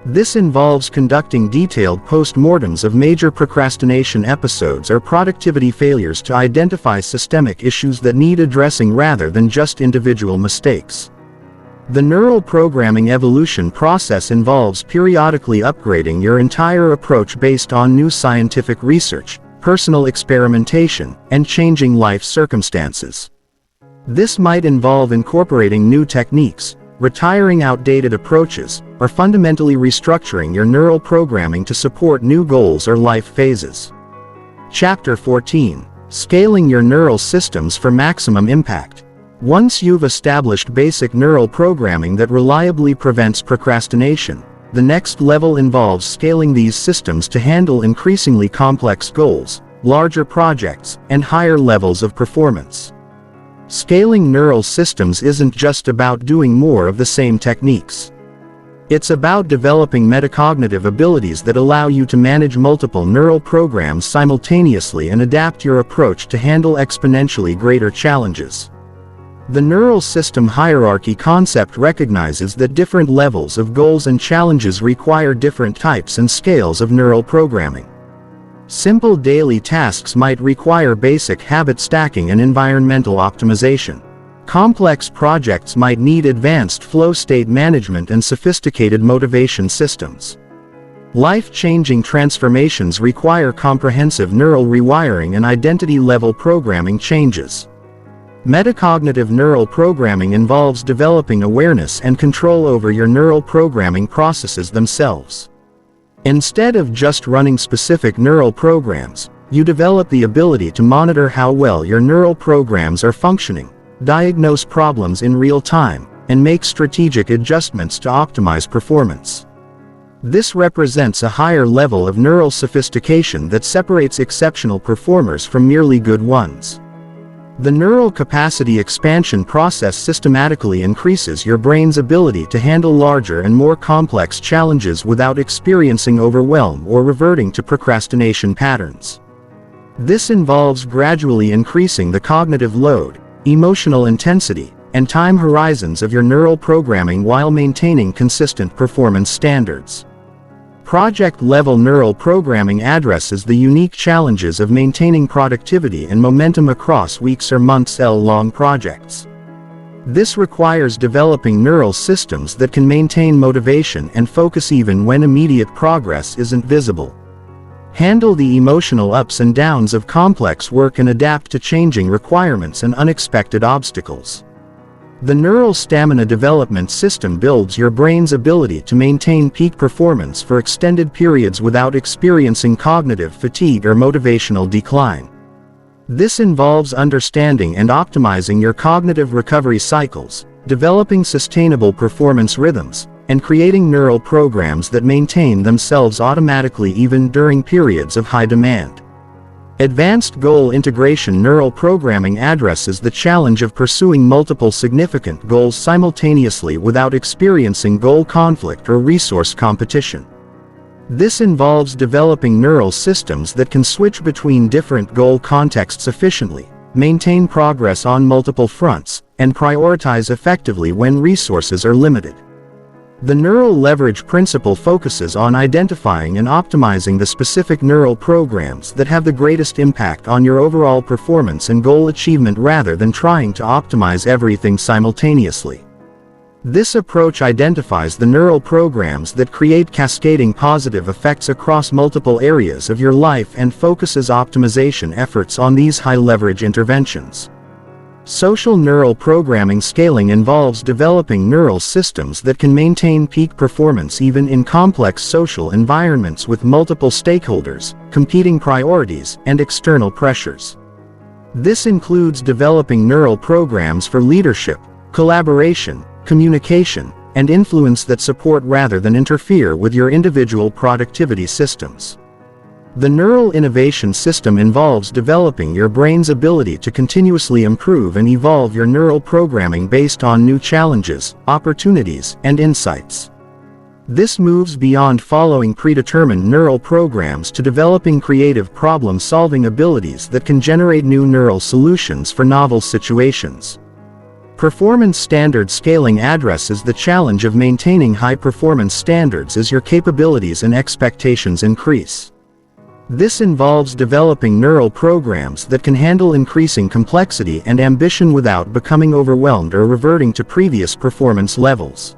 This involves conducting detailed post-mortems of major procrastination episodes or productivity failures to identify systemic issues that need addressing rather than just individual mistakes. The neural programming evolution process involves periodically upgrading your entire approach based on new scientific research, personal experimentation, and changing life circumstances. This might involve incorporating new techniques, retiring outdated approaches, or fundamentally restructuring your neural programming to support new goals or life phases. Chapter 14. Scaling your neural systems for maximum impact. Once you've established basic neural programming that reliably prevents procrastination, the next level involves scaling these systems to handle increasingly complex goals, larger projects, and higher levels of performance. Scaling neural systems isn't just about doing more of the same techniques. It's about developing metacognitive abilities that allow you to manage multiple neural programs simultaneously and adapt your approach to handle exponentially greater challenges. The neural system hierarchy concept recognizes that different levels of goals and challenges require different types and scales of neural programming. Simple daily tasks might require basic habit stacking and environmental optimization. Complex projects might need advanced flow state management and sophisticated motivation systems. Life-changing transformations require comprehensive neural rewiring and identity-level programming changes. Metacognitive neural programming involves developing awareness and control over your neural programming processes themselves. Instead of just running specific neural programs, you develop the ability to monitor how well your neural programs are functioning, diagnose problems in real time, and make strategic adjustments to optimize performance. This represents a higher level of neural sophistication that separates exceptional performers from merely good ones. The neural capacity expansion process systematically increases your brain's ability to handle larger and more complex challenges without experiencing overwhelm or reverting to procrastination patterns. This involves gradually increasing the cognitive load, emotional intensity, and time horizons of your neural programming while maintaining consistent performance standards. Project-level neural programming addresses the unique challenges of maintaining productivity and momentum across weeks or months-long projects. This requires developing neural systems that can maintain motivation and focus even when immediate progress isn't visible. handle the emotional ups and downs of complex work and adapt to changing requirements and unexpected obstacles. The neural stamina development system builds your brain's ability to maintain peak performance for extended periods without experiencing cognitive fatigue or motivational decline. This involves understanding and optimizing your cognitive recovery cycles, developing sustainable performance rhythms, and creating neural programs that maintain themselves automatically even during periods of high demand. Advanced goal integration neural programming addresses the challenge of pursuing multiple significant goals simultaneously without experiencing goal conflict or resource competition. This involves developing neural systems that can switch between different goal contexts efficiently, maintain progress on multiple fronts, and prioritize effectively when resources are limited. The neural leverage principle focuses on identifying and optimizing the specific neural programs that have the greatest impact on your overall performance and goal achievement rather than trying to optimize everything simultaneously. This approach identifies the neural programs that create cascading positive effects across multiple areas of your life and focuses optimization efforts on these high-leverage interventions. Social neural programming scaling involves developing neural systems that can maintain peak performance even in complex social environments with multiple stakeholders, competing priorities, and external pressures. This includes developing neural programs for leadership, collaboration, communication, and influence that support rather than interfere with your individual productivity systems. The neural innovation system involves developing your brain's ability to continuously improve and evolve your neural programming based on new challenges, opportunities, and insights. This moves beyond following predetermined neural programs to developing creative problem-solving abilities that can generate new neural solutions for novel situations. Performance standard scaling addresses the challenge of maintaining high-performance standards as your capabilities and expectations increase. This involves developing neural programs that can handle increasing complexity and ambition without becoming overwhelmed or reverting to previous performance levels.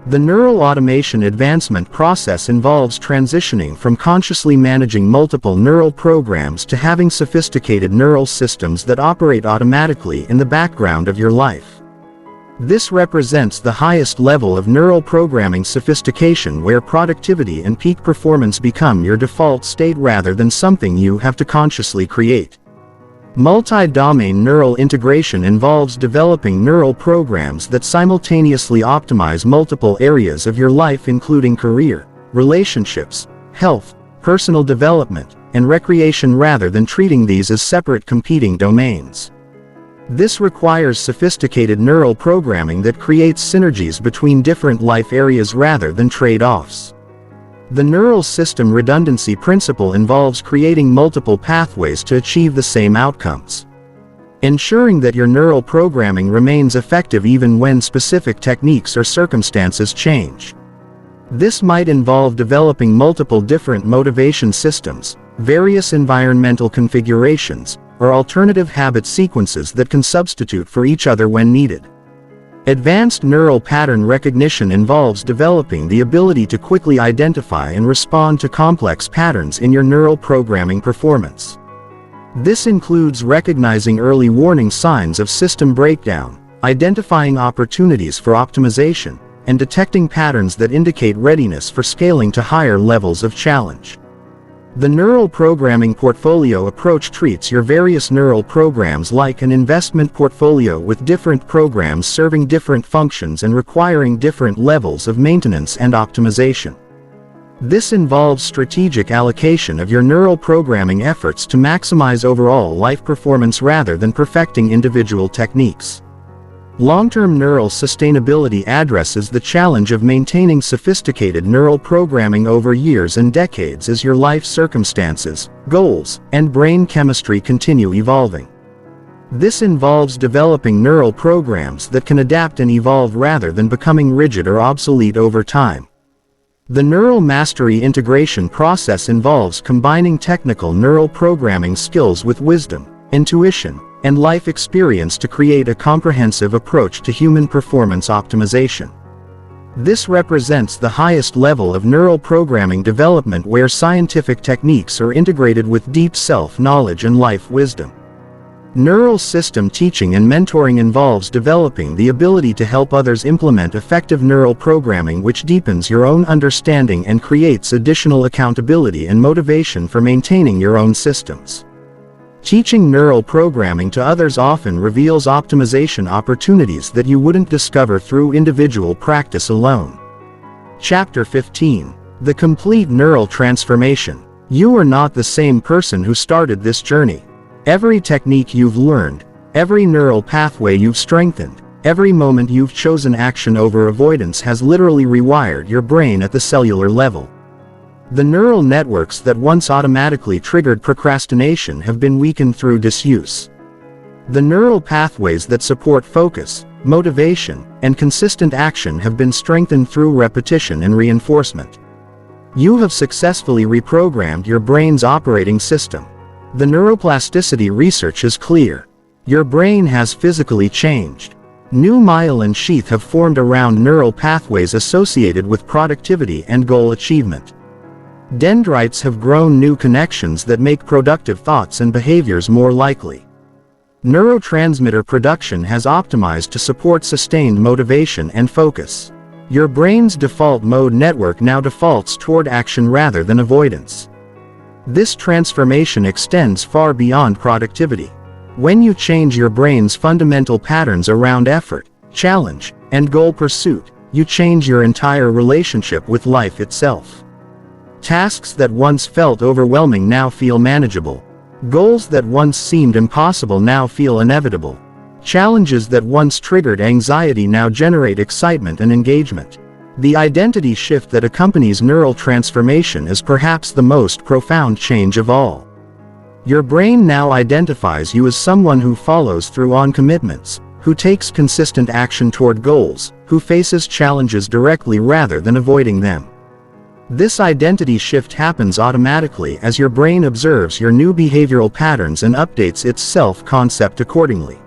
The neural automation advancement process involves transitioning from consciously managing multiple neural programs to having sophisticated neural systems that operate automatically in the background of your life. This represents the highest level of neural programming sophistication where productivity and peak performance become your default state rather than something you have to consciously create. Multi-domain neural integration involves developing neural programs that simultaneously optimize multiple areas of your life including career, relationships, health, personal development, and recreation rather than treating these as separate competing domains. This requires sophisticated neural programming that creates synergies between different life areas rather than trade-offs. The neural system redundancy principle involves creating multiple pathways to achieve the same outcomes, ensuring that your neural programming remains effective even when specific techniques or circumstances change. This might involve developing multiple different motivation systems, various environmental configurations, or alternative habit sequences that can substitute for each other when needed. Advanced neural pattern recognition involves developing the ability to quickly identify and respond to complex patterns in your neural programming performance. This includes recognizing early warning signs of system breakdown, identifying opportunities for optimization, and detecting patterns that indicate readiness for scaling to higher levels of challenge. The neural programming portfolio approach treats your various neural programs like an investment portfolio with different programs serving different functions and requiring different levels of maintenance and optimization. This involves strategic allocation of your neural programming efforts to maximize overall life performance rather than perfecting individual techniques. Long-term neural sustainability addresses the challenge of maintaining sophisticated neural programming over years and decades as your life circumstances, goals, and brain chemistry continue evolving. This involves developing neural programs that can adapt and evolve rather than becoming rigid or obsolete over time. The neural mastery integration process involves combining technical neural programming skills with wisdom, intuition, and life experience to create a comprehensive approach to human performance optimization. This represents the highest level of neural programming development where scientific techniques are integrated with deep self-knowledge and life wisdom. Neural system teaching and mentoring involves developing the ability to help others implement effective neural programming, which deepens your own understanding and creates additional accountability and motivation for maintaining your own systems. Teaching neural programming to others often reveals optimization opportunities that you wouldn't discover through individual practice alone. Chapter 15. The Complete Neural Transformation. You are not the same person who started this journey. Every technique you've learned, every neural pathway you've strengthened, every moment you've chosen action over avoidance has literally rewired your brain at the cellular level. The neural networks that once automatically triggered procrastination have been weakened through disuse. The neural pathways that support focus, motivation, and consistent action have been strengthened through repetition and reinforcement. You have successfully reprogrammed your brain's operating system. The neuroplasticity research is clear. Your brain has physically changed. New myelin sheath have formed around neural pathways associated with productivity and goal achievement. Dendrites have grown new connections that make productive thoughts and behaviors more likely. Neurotransmitter production has optimized to support sustained motivation and focus. Your brain's default mode network now defaults toward action rather than avoidance. This transformation extends far beyond productivity. When you change your brain's fundamental patterns around effort, challenge, and goal pursuit, you change your entire relationship with life itself. Tasks that once felt overwhelming now feel manageable. Goals that once seemed impossible now feel inevitable. Challenges that once triggered anxiety now generate excitement and engagement. The identity shift that accompanies neural transformation is perhaps the most profound change of all. Your brain now identifies you as someone who follows through on commitments, who takes consistent action toward goals, who faces challenges directly rather than avoiding them. This identity shift happens automatically as your brain observes your new behavioral patterns and updates its self-concept accordingly.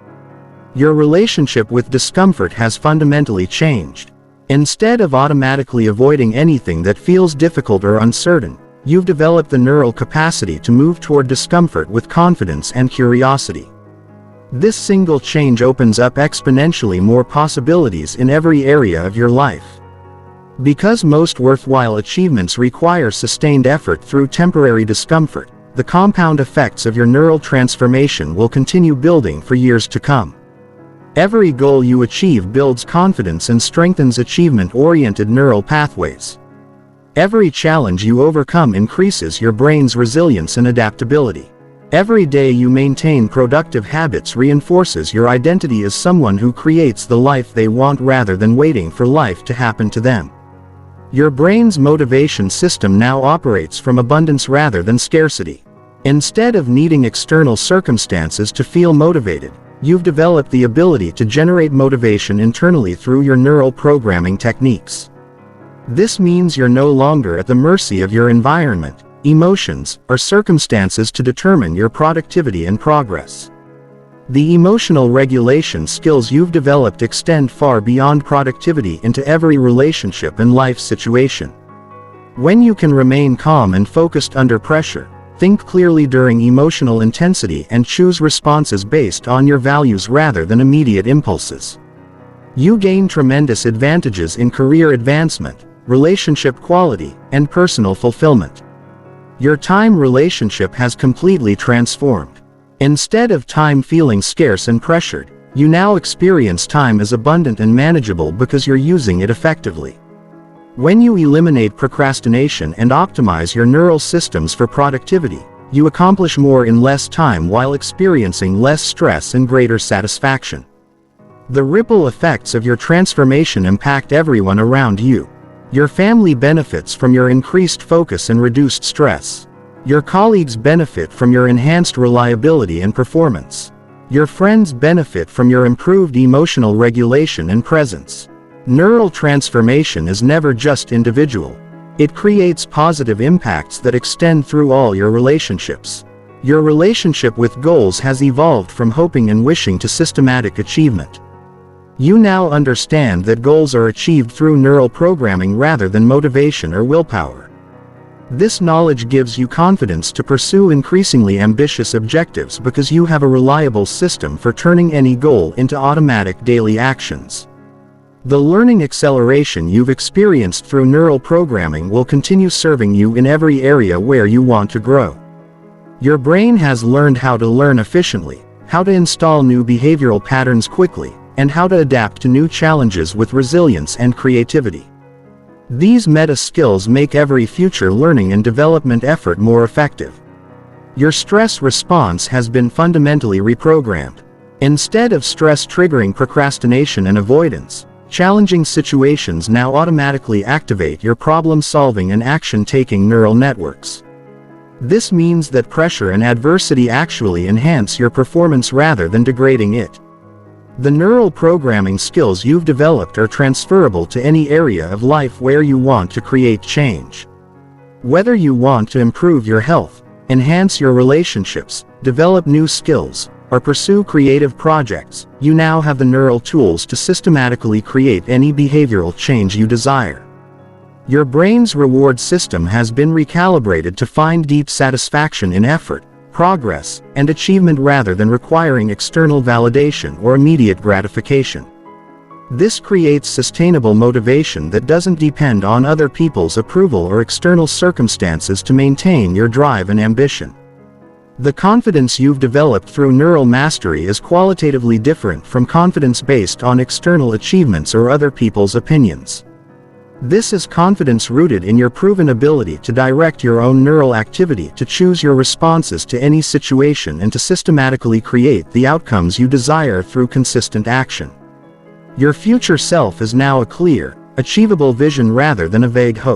Your relationship with discomfort has fundamentally changed. Instead of automatically avoiding anything that feels difficult or uncertain, you've developed the neural capacity to move toward discomfort with confidence and curiosity. This single change opens up exponentially more possibilities in every area of your life. Because most worthwhile achievements require sustained effort through temporary discomfort, the compound effects of your neural transformation will continue building for years to come. Every goal you achieve builds confidence and strengthens achievement-oriented neural pathways. Every challenge you overcome increases your brain's resilience and adaptability. Every day you maintain productive habits reinforces your identity as someone who creates the life they want rather than waiting for life to happen to them. Your brain's motivation system now operates from abundance rather than scarcity. Instead of needing external circumstances to feel motivated, you've developed the ability to generate motivation internally through your neural programming techniques. This means you're no longer at the mercy of your environment, emotions, or circumstances to determine your productivity and progress. The emotional regulation skills you've developed extend far beyond productivity into every relationship and life situation. When you can remain calm and focused under pressure, think clearly during emotional intensity, and choose responses based on your values rather than immediate impulses, you gain tremendous advantages in career advancement, relationship quality, and personal fulfillment. Your time relationship has completely transformed. Instead of time feeling scarce and pressured, you now experience time as abundant and manageable because you're using it effectively. When you eliminate procrastination and optimize your neural systems for productivity, you accomplish more in less time while experiencing less stress and greater satisfaction. The ripple effects of your transformation impact everyone around you. Your family benefits from your increased focus and reduced stress. Your colleagues benefit from your enhanced reliability and performance. Your friends benefit from your improved emotional regulation and presence. Neural transformation is never just individual. It creates positive impacts that extend through all your relationships. Your relationship with goals has evolved from hoping and wishing to systematic achievement. You now understand that goals are achieved through neural programming rather than motivation or willpower. This knowledge gives you confidence to pursue increasingly ambitious objectives because you have a reliable system for turning any goal into automatic daily actions. The learning acceleration you've experienced through neural programming will continue serving you in every area where you want to grow. Your brain has learned how to learn efficiently, how to install new behavioral patterns quickly, and how to adapt to new challenges with resilience and creativity. These meta skills make every future learning and development effort more effective. Your stress response has been fundamentally reprogrammed. Instead of stress triggering procrastination and avoidance, challenging situations now automatically activate your problem-solving and action-taking neural networks. This means that pressure and adversity actually enhance your performance rather than degrading it. The neural programming skills you've developed are transferable to any area of life where you want to create change. Whether you want to improve your health, enhance your relationships, develop new skills, or pursue creative projects, you now have the neural tools to systematically create any behavioral change you desire. Your brain's reward system has been recalibrated to find deep satisfaction in effort, progress, and achievement rather than requiring external validation or immediate gratification. This creates sustainable motivation that doesn't depend on other people's approval or external circumstances to maintain your drive and ambition. The confidence you've developed through neural mastery is qualitatively different from confidence based on external achievements or other people's opinions. This is confidence rooted in your proven ability to direct your own neural activity, to choose your responses to any situation, and to systematically create the outcomes you desire through consistent action. Your future self is now a clear, achievable vision rather than a vague hope.